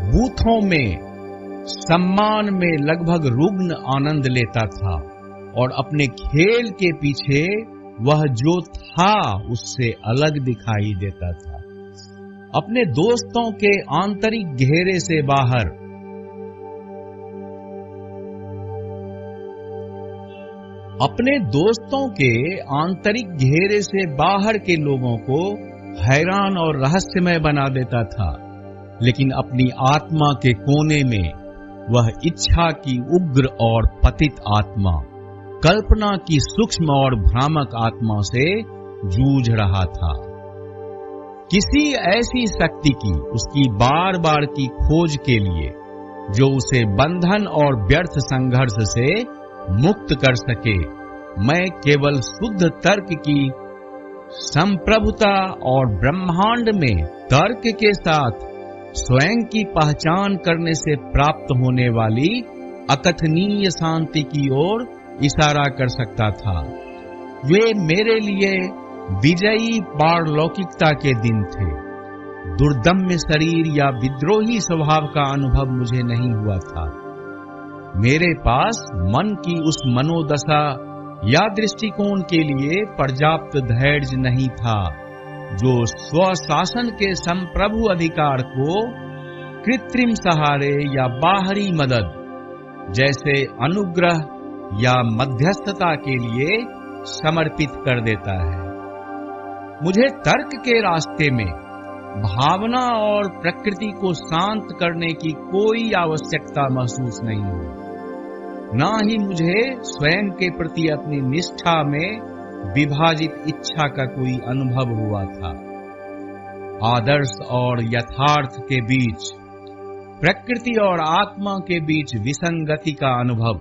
बूथों में सम्मान में लगभग रुग्ण आनंद लेता था और अपने खेल के पीछे वह जो था उससे अलग दिखाई देता था। अपने दोस्तों के आंतरिक घेरे से बाहर के लोगों को हैरान और रहस्यमय बना देता था, लेकिन अपनी आत्मा के कोने में वह इच्छा की उग्र और पतित आत्मा, कल्पना की सूक्ष्म और भ्रामक आत्मा से जूझ रहा था। किसी ऐसी शक्ति की उसकी बार बार की खोज के लिए जो उसे बंधन और व्यर्थ संघर्ष से मुक्त कर सके। मैं केवल शुद्ध तर्क की संप्रभुता और ब्रह्मांड में तर्क के साथ स्वयं की पहचान करने से प्राप्त होने वाली अकथनीय शांति की ओर इशारा कर सकता था। वे मेरे लिए विजयी पारलौकिकता के दिन थे। दुर्दम्य शरीर या विद्रोही स्वभाव का अनुभव मुझे नहीं हुआ था। मेरे पास मन की उस मनोदशा या दृष्टिकोण के लिए पर्याप्त धैर्य नहीं था जो स्वशासन के संप्रभु अधिकार को कृत्रिम सहारे या बाहरी मदद जैसे अनुग्रह या मध्यस्थता के लिए समर्पित कर देता है। मुझे तर्क के रास्ते में भावना और प्रकृति को शांत करने की कोई आवश्यकता महसूस नहीं हुई। न ही मुझे स्वयं के प्रति अपनी निष्ठा में विभाजित इच्छा का कोई अनुभव हुआ था। आदर्श और यथार्थ के बीच, प्रकृति और आत्मा के बीच विसंगति का अनुभव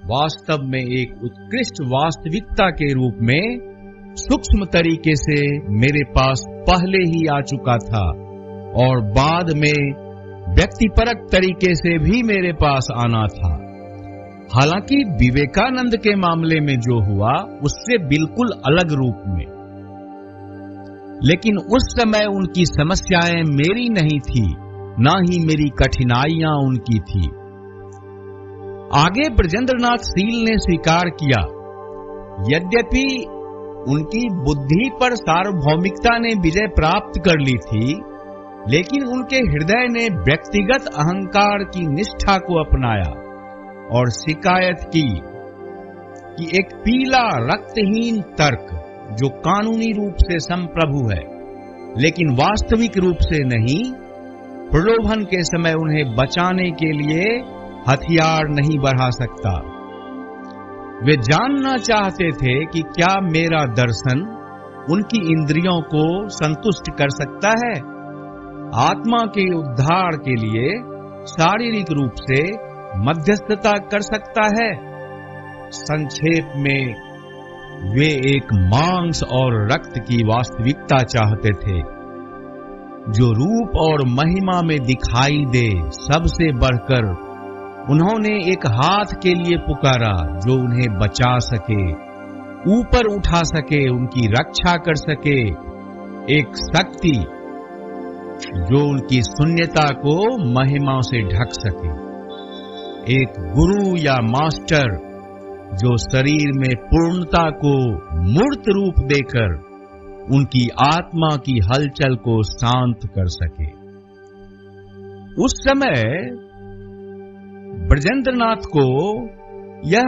वास्तव में एक उत्कृष्ट वास्तविकता के रूप में सूक्ष्म तरीके से मेरे पास पहले ही आ चुका था और बाद में व्यक्तिपरक तरीके से भी मेरे पास आना था। हालांकि विवेकानंद के मामले में जो हुआ उससे बिल्कुल अलग रूप में, लेकिन उस समय उनकी समस्याएं मेरी नहीं थी, ना ही मेरी कठिनाइयां उनकी थी। आगे ब्रजेंद्रनाथ शील ने स्वीकार किया, यद्यपि उनकी बुद्धि पर सार्वभौमिकता ने विजय प्राप्त कर ली थी, लेकिन उनके हृदय ने व्यक्तिगत अहंकार की निष्ठा को अपनाया और शिकायत की कि एक पीला रक्तहीन तर्क जो कानूनी रूप से संप्रभु है लेकिन वास्तविक रूप से नहीं, प्रलोभन के समय उन्हें बचाने के लिए हथियार नहीं बढ़ा सकता। वे जानना चाहते थे कि क्या मेरा दर्शन उनकी इंद्रियों को संतुष्ट कर सकता है, आत्मा के उद्धार के लिए शारीरिक रूप से मध्यस्थता कर सकता है। संक्षेप में वे एक मांस और रक्त की वास्तविकता चाहते थे जो रूप और महिमा में दिखाई दे। सबसे बढ़कर उन्होंने एक हाथ के लिए पुकारा जो उन्हें बचा सके ऊपर उठा सके, उनकी रक्षा कर सके, एक शक्ति जो उनकी शून्यता को महिमा से ढक सके, एक गुरु या मास्टर जो शरीर में पूर्णता को मूर्त रूप देकर उनकी आत्मा की हलचल को शांत कर सके। उस समय ब्रजेंद्रनाथ को यह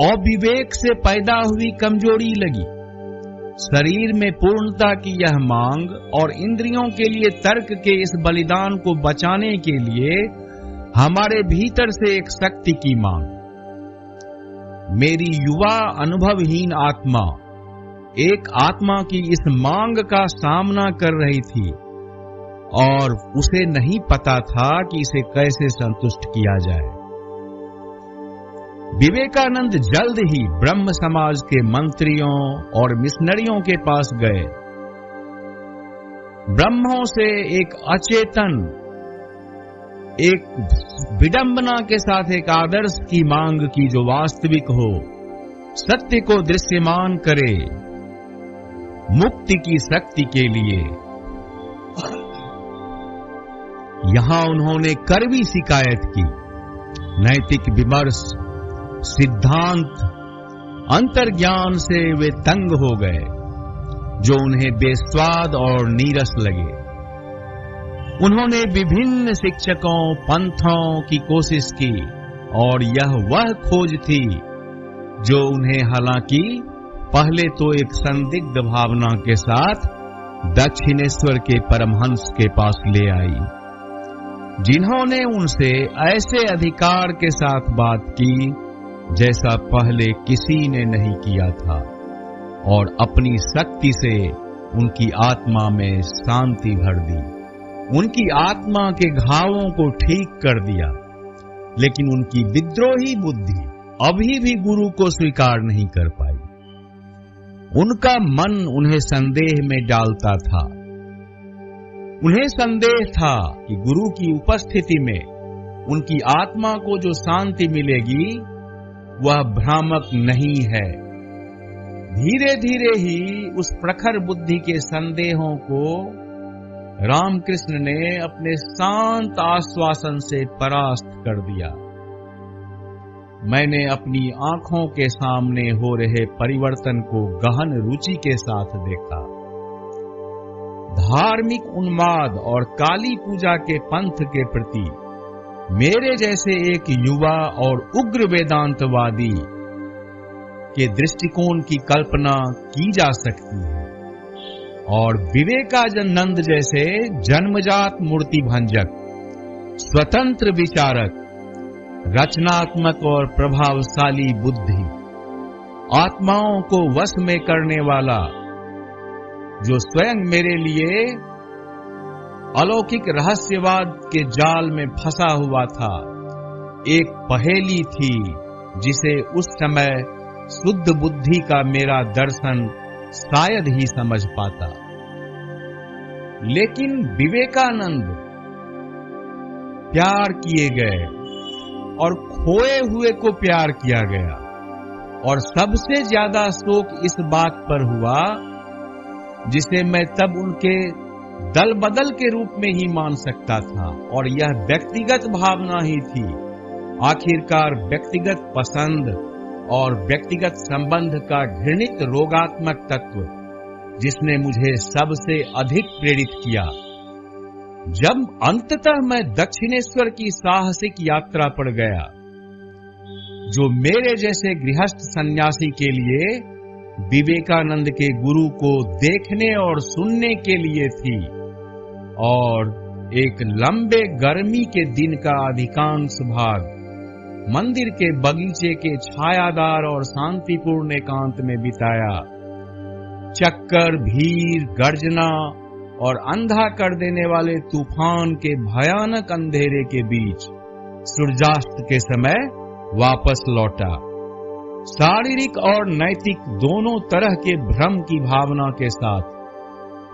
अविवेक से पैदा हुई कमजोरी लगी। शरीर में पूर्णता की यह मांग और इंद्रियों के लिए तर्क के इस बलिदान को बचाने के लिए हमारे भीतर से एक शक्ति की मांग। मेरी युवा अनुभवहीन आत्मा एक आत्मा की इस मांग का सामना कर रही थी और उसे नहीं पता था कि इसे कैसे संतुष्ट किया जाए। विवेकानंद जल्द ही ब्रह्म समाज के मंत्रियों और मिशनरियों के पास गए। ब्रह्मों से एक अचेतन, एक विडंबना के साथ एक आदर्श की मांग की जो वास्तविक हो, सत्य को दृश्यमान करे, मुक्ति की शक्ति के लिए। यहां उन्होंने कड़वी शिकायत की। नैतिक विमर्श, सिद्धांत, अंतर्ज्ञान से वे तंग हो गए जो उन्हें बेस्वाद और नीरस लगे। उन्होंने विभिन्न शिक्षकों, पंथों की कोशिश की और यह वह खोज थी जो उन्हें हालांकि पहले तो एक संदिग्ध भावना के साथ दक्षिणेश्वर के परमहंस के पास ले आई, जिन्होंने उनसे ऐसे अधिकार के साथ बात की जैसा पहले किसी ने नहीं किया था और अपनी शक्ति से उनकी आत्मा में शांति भर दी, उनकी आत्मा के घावों को ठीक कर दिया। लेकिन उनकी विद्रोही बुद्धि अभी भी गुरु को स्वीकार नहीं कर पाई। उनका मन उन्हें संदेह में डालता था। उन्हें संदेह था कि गुरु की उपस्थिति में उनकी आत्मा को जो शांति मिलेगी वह भ्रामक नहीं है। धीरे धीरे ही उस प्रखर बुद्धि के संदेहों को रामकृष्ण ने अपने शांत आश्वासन से परास्त कर दिया। मैंने अपनी आंखों के सामने हो रहे परिवर्तन को गहन रुचि के साथ देखा। धार्मिक उन्माद और काली पूजा के पंथ के प्रति मेरे जैसे एक युवा और उग्र वेदांतवादी के दृष्टिकोण की कल्पना की जा सकती है और विवेकानंद जैसे जन्मजात मूर्ति भंजक, स्वतंत्र विचारक, रचनात्मक और प्रभावशाली बुद्धि, आत्माओं को वश में करने वाला, जो स्वयं मेरे लिए अलौकिक रहस्यवाद के जाल में फंसा हुआ था, एक पहेली थी जिसे उस समय शुद्ध बुद्धि का मेरा दर्शन शायद ही समझ पाता। लेकिन विवेकानंद प्यार किए गए और खोए हुए को प्यार किया गया और सबसे ज्यादा शोक इस बात पर हुआ जिसे मैं तब उनके दल बदल के रूप में ही मान सकता था और यह व्यक्तिगत भावना ही थी। आखिरकार व्यक्तिगत पसंद और व्यक्तिगत संबंध का घृणित रोगात्मक तत्व जिसने मुझे सबसे अधिक प्रेरित किया। जब अंततः मैं दक्षिणेश्वर की साहसिक यात्रा पर गया, जो मेरे जैसे गृहस्थ सन्यासी के लिए विवेकानंद के गुरु को देखने और सुनने के लिए थी, और एक लंबे गर्मी के दिन का अधिकांश भाग मंदिर के बगीचे के छायादार और शांतिपूर्ण एकांत में बिताया। चक्कर, भीड़, गर्जना और अंधा कर देने वाले तूफान के भयानक अंधेरे के बीच सूर्यास्त के समय वापस लौटा। शारीरिक और नैतिक दोनों तरह के भ्रम की भावना के साथ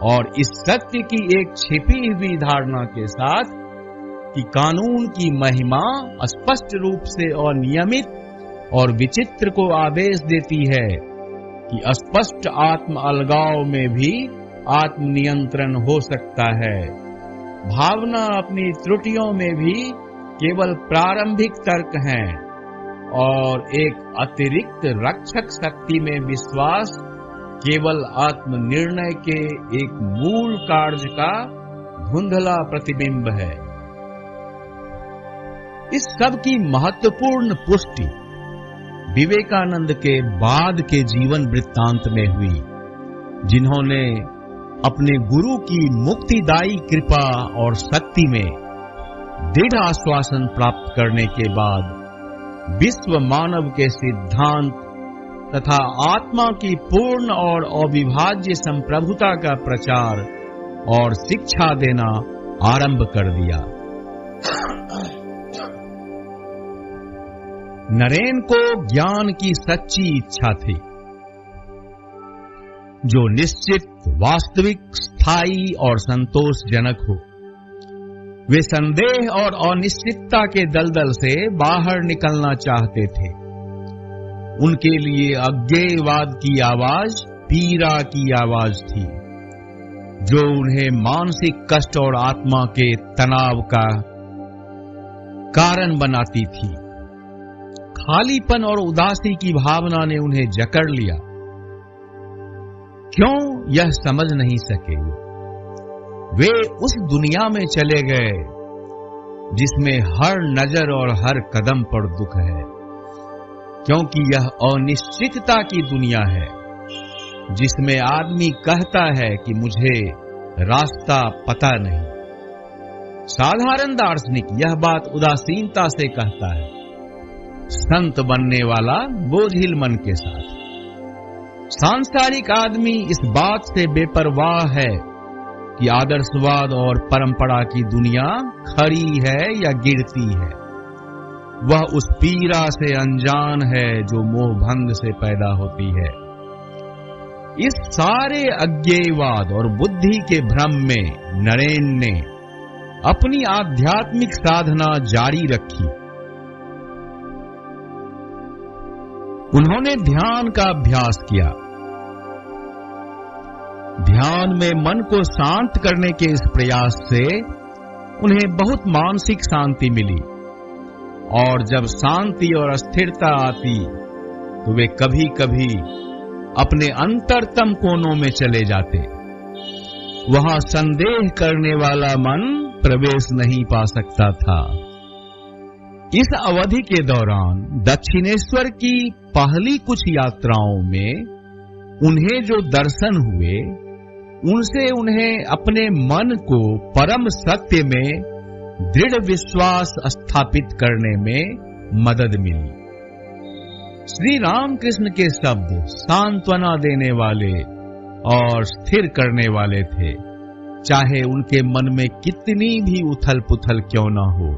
और इस सत्य की एक छिपी हुई धारणा के साथ कि कानून की महिमा स्पष्ट रूप से अनियमित और विचित्र को आदेश देती है कि अस्पष्ट आत्म अलगाव में भी आत्मनियंत्रण हो सकता है। भावना अपनी त्रुटियों में भी केवल प्रारंभिक तर्क हैं और एक अतिरिक्त रक्षक शक्ति में विश्वास केवल आत्मनिर्णय के एक मूल कार्य का धुंधला प्रतिबिंब है। इस सब की महत्वपूर्ण पुष्टि विवेकानंद के बाद के जीवन वृत्तांत में हुई, जिन्होंने अपने गुरु की मुक्तिदायी कृपा और शक्ति में दृढ़ आश्वासन प्राप्त करने के बाद विश्व मानव के सिद्धांत तथा आत्मा की पूर्ण और अविभाज्य संप्रभुता का प्रचार और शिक्षा देना आरंभ कर दिया। नरेन को ज्ञान की सच्ची इच्छा थी, जो निश्चित, वास्तविक, स्थायी और संतोषजनक हो। वे संदेह और अनिश्चितता के दलदल से बाहर निकलना चाहते थे। उनके लिए अज्ञेयवाद की आवाज पीड़ा की आवाज थी, जो उन्हें मानसिक कष्ट और आत्मा के तनाव का कारण बनाती थी। खालीपन और उदासी की भावना ने उन्हें जकड़ लिया। क्यों, यह समझ नहीं सके। वे उस दुनिया में चले गए जिसमें हर नजर और हर कदम पर दुख है, क्योंकि यह अनिश्चितता की दुनिया है, जिसमें आदमी कहता है कि मुझे रास्ता पता नहीं। साधारण दार्शनिक यह बात उदासीनता से कहता है, संत बनने वाला बोझिल मन के साथ। सांसारिक आदमी इस बात से बेपरवाह है कि आदर्शवाद और परंपरा की दुनिया खड़ी है या गिरती है। वह उस पीड़ा से अनजान है जो मोहभंग से पैदा होती है। इस सारे अज्ञेयवाद और बुद्धि के भ्रम में नरेन ने अपनी आध्यात्मिक साधना जारी रखी। उन्होंने ध्यान का अभ्यास किया। ध्यान में मन को शांत करने के इस प्रयास से उन्हें बहुत मानसिक शांति मिली, और जब शांति और स्थिरता आती तो वे कभी कभी अपने अंतरतम कोनों में चले जाते। वहां संदेह करने वाला मन प्रवेश नहीं पा सकता था। इस अवधि के दौरान दक्षिणेश्वर की पहली कुछ यात्राओं में उन्हें जो दर्शन हुए, उनसे उन्हें अपने मन को परम सत्य में दृढ़ विश्वास स्थापित करने में मदद मिली। श्री रामकृष्ण के शब्द सांत्वना देने वाले और स्थिर करने वाले थे, चाहे उनके मन में कितनी भी उथल पुथल क्यों न हो।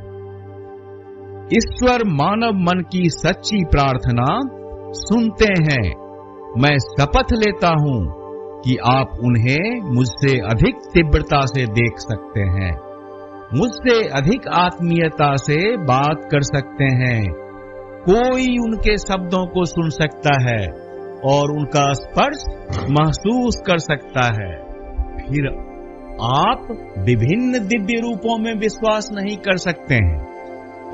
ईश्वर मानव मन की सच्ची प्रार्थना सुनते हैं। मैं शपथ लेता हूं कि आप उन्हें मुझसे अधिक तीव्रता से देख सकते हैं, मुझसे अधिक आत्मीयता से बात कर सकते हैं। कोई उनके शब्दों को सुन सकता है और उनका स्पर्श महसूस कर सकता है। फिर आप विभिन्न दिव्य रूपों में विश्वास नहीं कर सकते हैं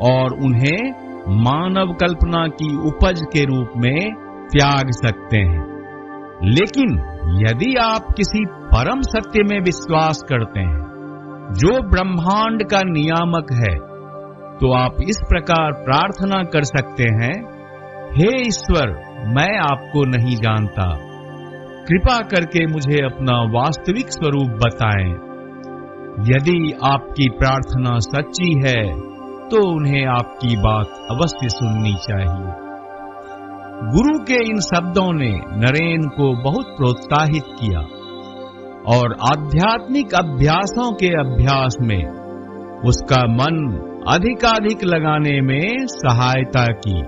और उन्हें मानव कल्पना की उपज के रूप में त्याग सकते हैं। लेकिन यदि आप किसी परम सत्य में विश्वास करते हैं, जो ब्रह्मांड का नियामक है, तो आप इस प्रकार प्रार्थना कर सकते हैं, हे ईश्वर, मैं आपको नहीं जानता, कृपा करके मुझे अपना वास्तविक स्वरूप बताएं। यदि आपकी प्रार्थना सच्ची है तो उन्हें आपकी बात अवश्य सुननी चाहिए। गुरु के इन शब्दों ने नरेन को बहुत प्रोत्साहित किया और आध्यात्मिक अभ्यासों के अभ्यास में उसका मन अधिकाधिक लगाने में सहायता की।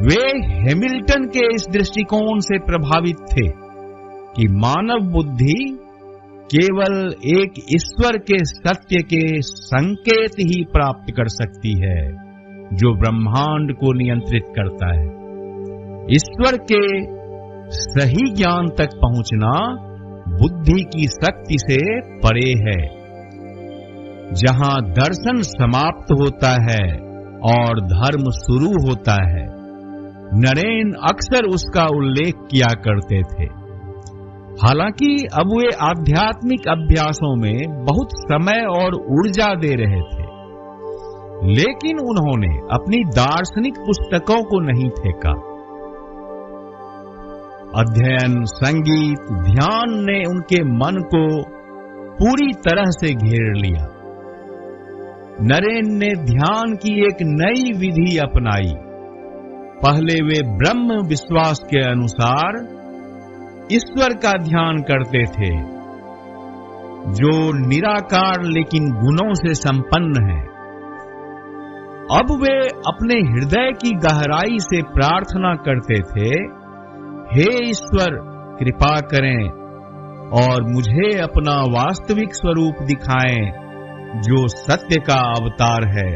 वे हैमिल्टन के इस दृष्टिकोण से प्रभावित थे कि मानव बुद्धि केवल एक ईश्वर के सत्य के संकेत ही प्राप्त कर सकती है, जो ब्रह्मांड को नियंत्रित करता है। ईश्वर के सही ज्ञान तक पहुंचना बुद्धि की शक्ति से परे है। जहां दर्शन समाप्त होता है और धर्म शुरू होता है, नरेन अक्सर उसका उल्लेख किया करते थे। हालांकि अब वे आध्यात्मिक अभ्यासों में बहुत समय और ऊर्जा दे रहे थे, लेकिन उन्होंने अपनी दार्शनिक पुस्तकों को नहीं फेंका। अध्ययन, संगीत, ध्यान ने उनके मन को पूरी तरह से घेर लिया। नरेन ने ध्यान की एक नई विधि अपनाई। पहले वे ब्रह्म विश्वास के अनुसार ईश्वर का ध्यान करते थे, जो निराकार लेकिन गुणों से संपन्न है। अब वे अपने हृदय की गहराई से प्रार्थना करते थे, हे ईश्वर, कृपा करें और मुझे अपना वास्तविक स्वरूप दिखाएं, जो सत्य का अवतार है।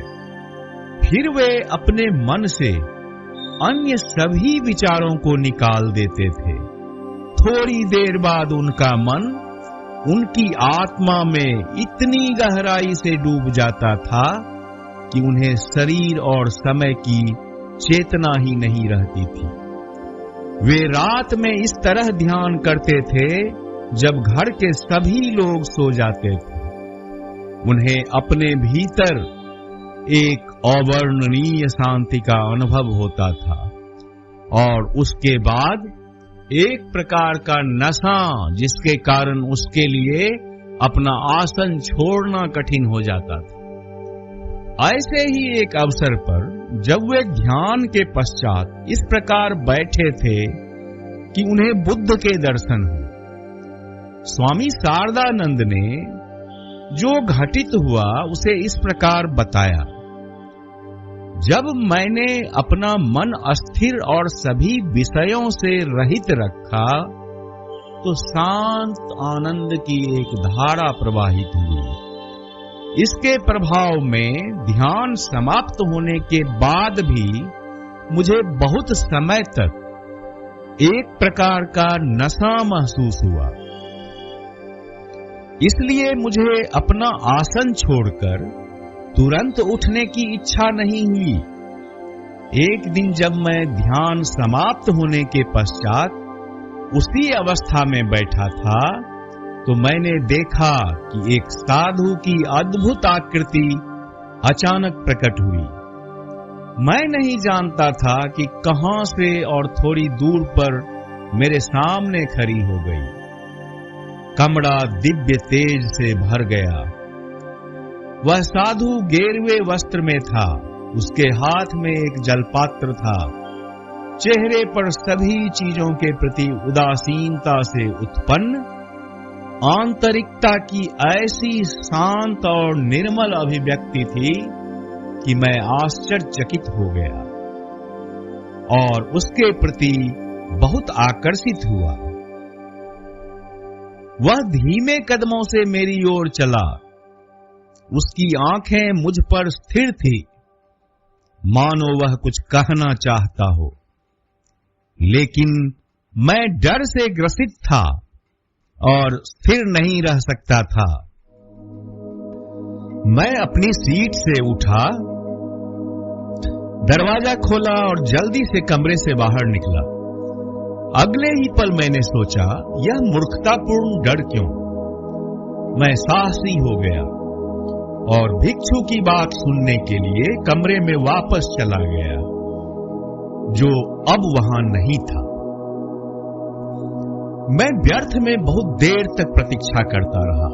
फिर वे अपने मन से अन्य सभी विचारों को निकाल देते थे। थोड़ी देर बाद उनका मन उनकी आत्मा में इतनी गहराई से डूब जाता था कि उन्हें शरीर और समय की चेतना ही नहीं रहती थी। वे रात में इस तरह ध्यान करते थे जब घर के सभी लोग सो जाते थे। उन्हें अपने भीतर एक अवर्णनीय शांति का अनुभव होता था और उसके बाद एक प्रकार का नशा, जिसके कारण उसके लिए अपना आसन छोड़ना कठिन हो जाता था। ऐसे ही एक अवसर पर जब वे ध्यान के पश्चात इस प्रकार बैठे थे कि उन्हें बुद्ध के दर्शन हुए, स्वामी शारदानंद ने जो घटित हुआ उसे इस प्रकार बताया। जब मैंने अपना मन अस्थिर और सभी विषयों से रहित रखा, तो शांत आनंद की एक धारा प्रवाहित हुई। इसके प्रभाव में ध्यान समाप्त होने के बाद भी मुझे बहुत समय तक एक प्रकार का नशा महसूस हुआ। इसलिए मुझे अपना आसन छोड़कर तुरंत उठने की इच्छा नहीं हुई। एक दिन जब मैं ध्यान समाप्त होने के पश्चात उसी अवस्था में बैठा था, तो मैंने देखा कि एक साधु की अद्भुत आकृति अचानक प्रकट हुई। मैं नहीं जानता था कि कहां से और थोड़ी दूर पर मेरे सामने खड़ी हो गई। कमरा दिव्य तेज से भर गया। वह साधु गेरुए वस्त्र में था। उसके हाथ में एक जलपात्र था। चेहरे पर सभी चीजों के प्रति उदासीनता से उत्पन्न आंतरिकता की ऐसी शांत और निर्मल अभिव्यक्ति थी कि मैं आश्चर्यचकित हो गया और उसके प्रति बहुत आकर्षित हुआ। वह धीमे कदमों से मेरी ओर चला। उसकी आंखें मुझ पर स्थिर थी, मानो वह कुछ कहना चाहता हो, लेकिन मैं डर से ग्रसित था और स्थिर नहीं रह सकता था। मैं अपनी सीट से उठा, दरवाजा खोला और जल्दी से कमरे से बाहर निकला। अगले ही पल मैंने सोचा, यह मूर्खतापूर्ण डर क्यों? मैं साहसी हो गया और भिक्षु की बात सुनने के लिए कमरे में वापस चला गया, जो अब वहां नहीं था। मैं व्यर्थ में बहुत देर तक प्रतीक्षा करता रहा,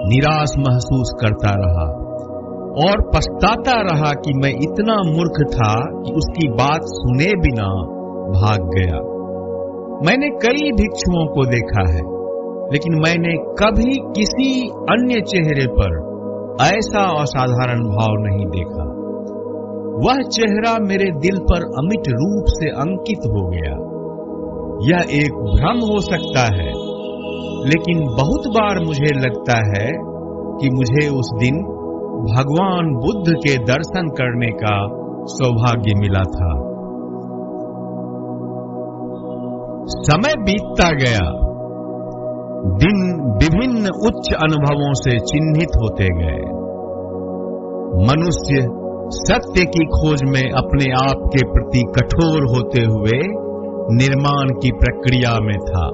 निराश महसूस करता रहा और पछताता रहा कि मैं इतना मूर्ख था कि उसकी बात सुने बिना भाग गया। मैंने कई भिक्षुओं को देखा है, लेकिन मैंने कभी किसी अन्य चेहरे पर ऐसा असाधारण भाव नहीं देखा। वह चेहरा मेरे दिल पर अमिट रूप से अंकित हो गया। यह एक भ्रम हो सकता है, लेकिन बहुत बार मुझे लगता है कि मुझे उस दिन भगवान बुद्ध के दर्शन करने का सौभाग्य मिला था। समय बीतता गया, दिन विभिन्न उच्च अनुभवों से चिन्हित होते गए। मनुष्य सत्य की खोज में अपने आप के प्रति कठोर होते हुए निर्माण की प्रक्रिया में था।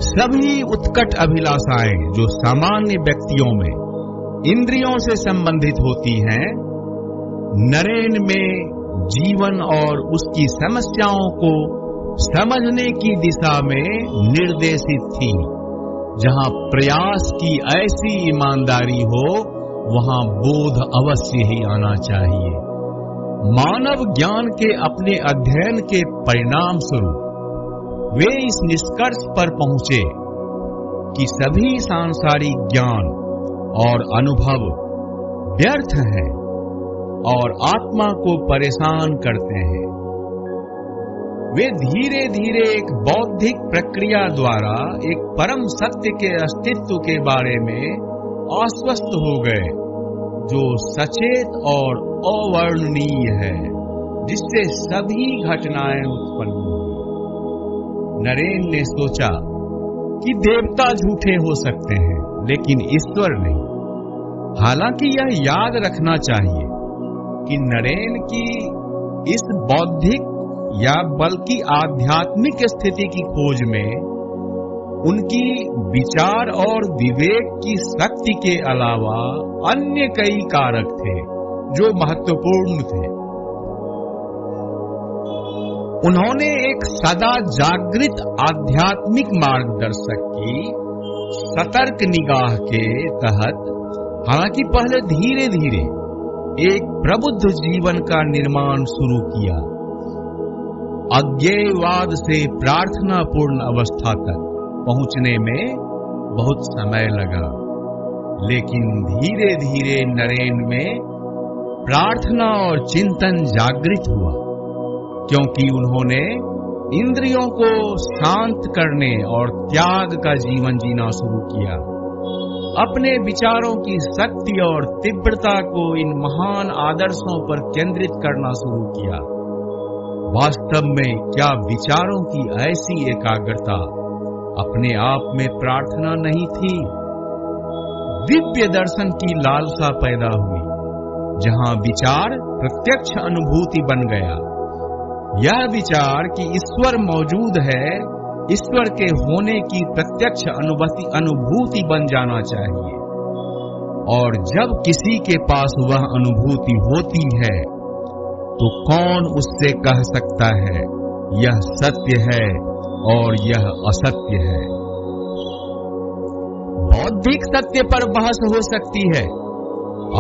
सभी उत्कट अभिलाषाएं जो सामान्य व्यक्तियों में इंद्रियों से संबंधित होती हैं, नरेन में जीवन और उसकी समस्याओं को समझने की दिशा में निर्देशित थी। जहां प्रयास की ऐसी ईमानदारी हो, वहां बोध अवश्य ही आना चाहिए। मानव ज्ञान के अपने अध्ययन के परिणाम स्वरूप वे इस निष्कर्ष पर पहुंचे कि सभी सांसारिक ज्ञान और अनुभव व्यर्थ हैं और आत्मा को परेशान करते हैं। वे धीरे धीरे एक बौद्धिक प्रक्रिया द्वारा एक परम सत्य के अस्तित्व के बारे में आश्वस्त हो गए, जो सचेत और अवर्णनीय है, जिससे सभी घटनाएं उत्पन्न हुई। नरेन ने सोचा कि देवता झूठे हो सकते हैं, लेकिन ईश्वर नहीं। हालांकि यह याद रखना चाहिए कि नरेन की इस बौद्धिक या बल्कि आध्यात्मिक स्थिति की खोज में उनकी विचार और विवेक की शक्ति के अलावा अन्य कई कारक थे जो महत्वपूर्ण थे। उन्होंने एक सदा जागृत आध्यात्मिक मार्गदर्शक की सतर्क निगाह के तहत, हालांकि पहले धीरे धीरे एक प्रबुद्ध जीवन का निर्माण शुरू किया। अज्ञेयवाद से प्रार्थनापूर्ण अवस्था तक पहुंचने में बहुत समय लगा, लेकिन धीरे धीरे नरेन में प्रार्थना और चिंतन जागृत हुआ, क्योंकि उन्होंने इंद्रियों को शांत करने और त्याग का जीवन जीना शुरू किया। अपने विचारों की शक्ति और तीव्रता को इन महान आदर्शों पर केंद्रित करना शुरू किया। वास्तव में क्या विचारों की ऐसी एकाग्रता अपने आप में प्रार्थना नहीं थी? दिव्य दर्शन की लालसा पैदा हुई, जहां विचार प्रत्यक्ष अनुभूति बन गया। यह विचार कि ईश्वर मौजूद है, ईश्वर के होने की प्रत्यक्ष अनुभूति बन जाना चाहिए। और जब किसी के पास वह अनुभूति होती है, तो कौन उससे कह सकता है यह सत्य है और यह असत्य है? बौद्धिक सत्य पर बहस हो सकती है,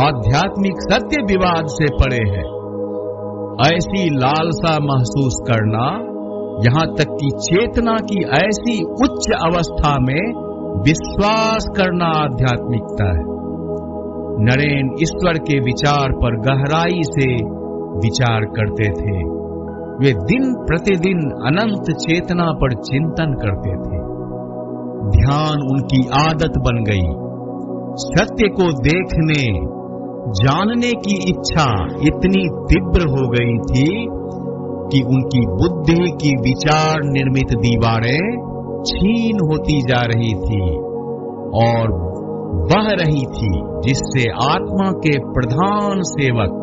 आध्यात्मिक सत्य विवाद से परे है। ऐसी लालसा महसूस करना, यहां तक कि चेतना की ऐसी उच्च अवस्था में विश्वास करना आध्यात्मिकता है। नरेन ईश्वर के विचार पर गहराई से विचार करते थे। वे दिन प्रतिदिन अनंत चेतना पर चिंतन करते थे। ध्यान उनकी आदत बन गई। सत्य को देखने, जानने की इच्छा इतनी तीव्र हो गई थी कि उनकी बुद्धि की विचार निर्मित दीवारें छीन होती जा रही थी और बह रही थी, जिससे आत्मा के प्रधान सेवक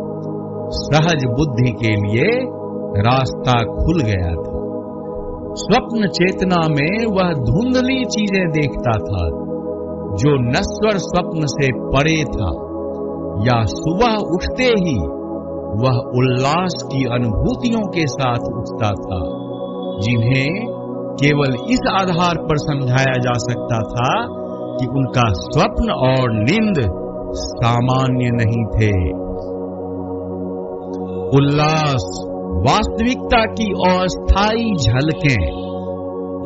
सहज बुद्धि के लिए रास्ता खुल गया था। स्वप्न चेतना में वह धुंधली चीजें देखता था, जो नश्वर स्वप्न से परे था, या सुबह उठते ही वह उल्लास की अनुभूतियों के साथ उठता था, जिन्हें केवल इस आधार पर समझाया जा सकता था कि उनका स्वप्न और नींद सामान्य नहीं थे। उल्लास वास्तविकता की अस्थायी झलकें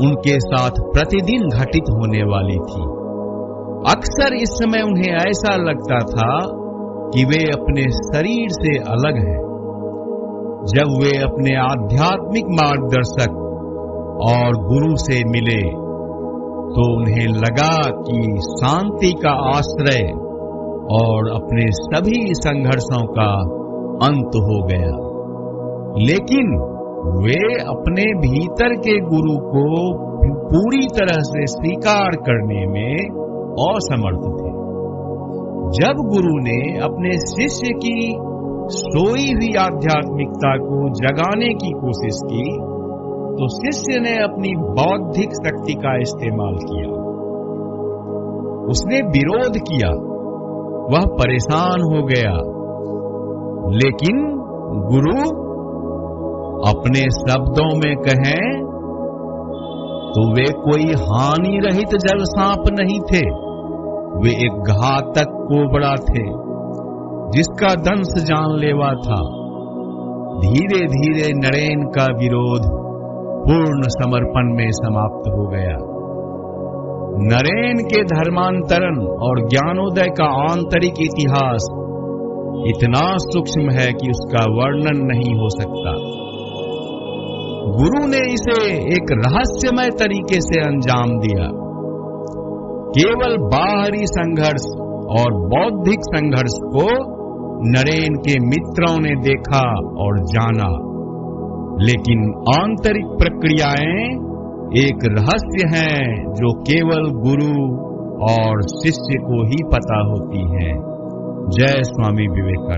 उनके साथ प्रतिदिन घटित होने वाली थी। अक्सर इस समय उन्हें ऐसा लगता था कि वे अपने शरीर से अलग हैं। जब वे अपने आध्यात्मिक मार्गदर्शक और गुरु से मिले, तो उन्हें लगा कि शांति का आश्रय और अपने सभी संघर्षों का अंत हो गया। लेकिन वे अपने भीतर के गुरु को पूरी तरह से स्वीकार करने में असमर्थ थे। जब गुरु ने अपने शिष्य की सोई हुई आध्यात्मिकता को जगाने की कोशिश की तो शिष्य ने अपनी बौद्धिक शक्ति का इस्तेमाल किया। उसने विरोध किया, वह परेशान हो गया, लेकिन गुरु अपने शब्दों में कहें तो वे कोई हानि रहित जल सांप नहीं थे, वे एक घातक कोबरा थे जिसका दंश जानलेवा था। धीरे धीरे नरेन का विरोध पूर्ण समर्पण में समाप्त हो गया। नरेन के धर्मांतरण और ज्ञानोदय का आंतरिक इतिहास इतना सूक्ष्म है कि उसका वर्णन नहीं हो सकता। गुरु ने इसे एक रहस्यमय तरीके से अंजाम दिया। केवल बाहरी संघर्ष और बौद्धिक संघर्ष को नरेन के मित्रों ने देखा और जाना, लेकिन आंतरिक प्रक्रियाएं एक रहस्य हैं जो केवल गुरु और शिष्य को ही पता होती हैं। जय स्वामी विवेकानंद।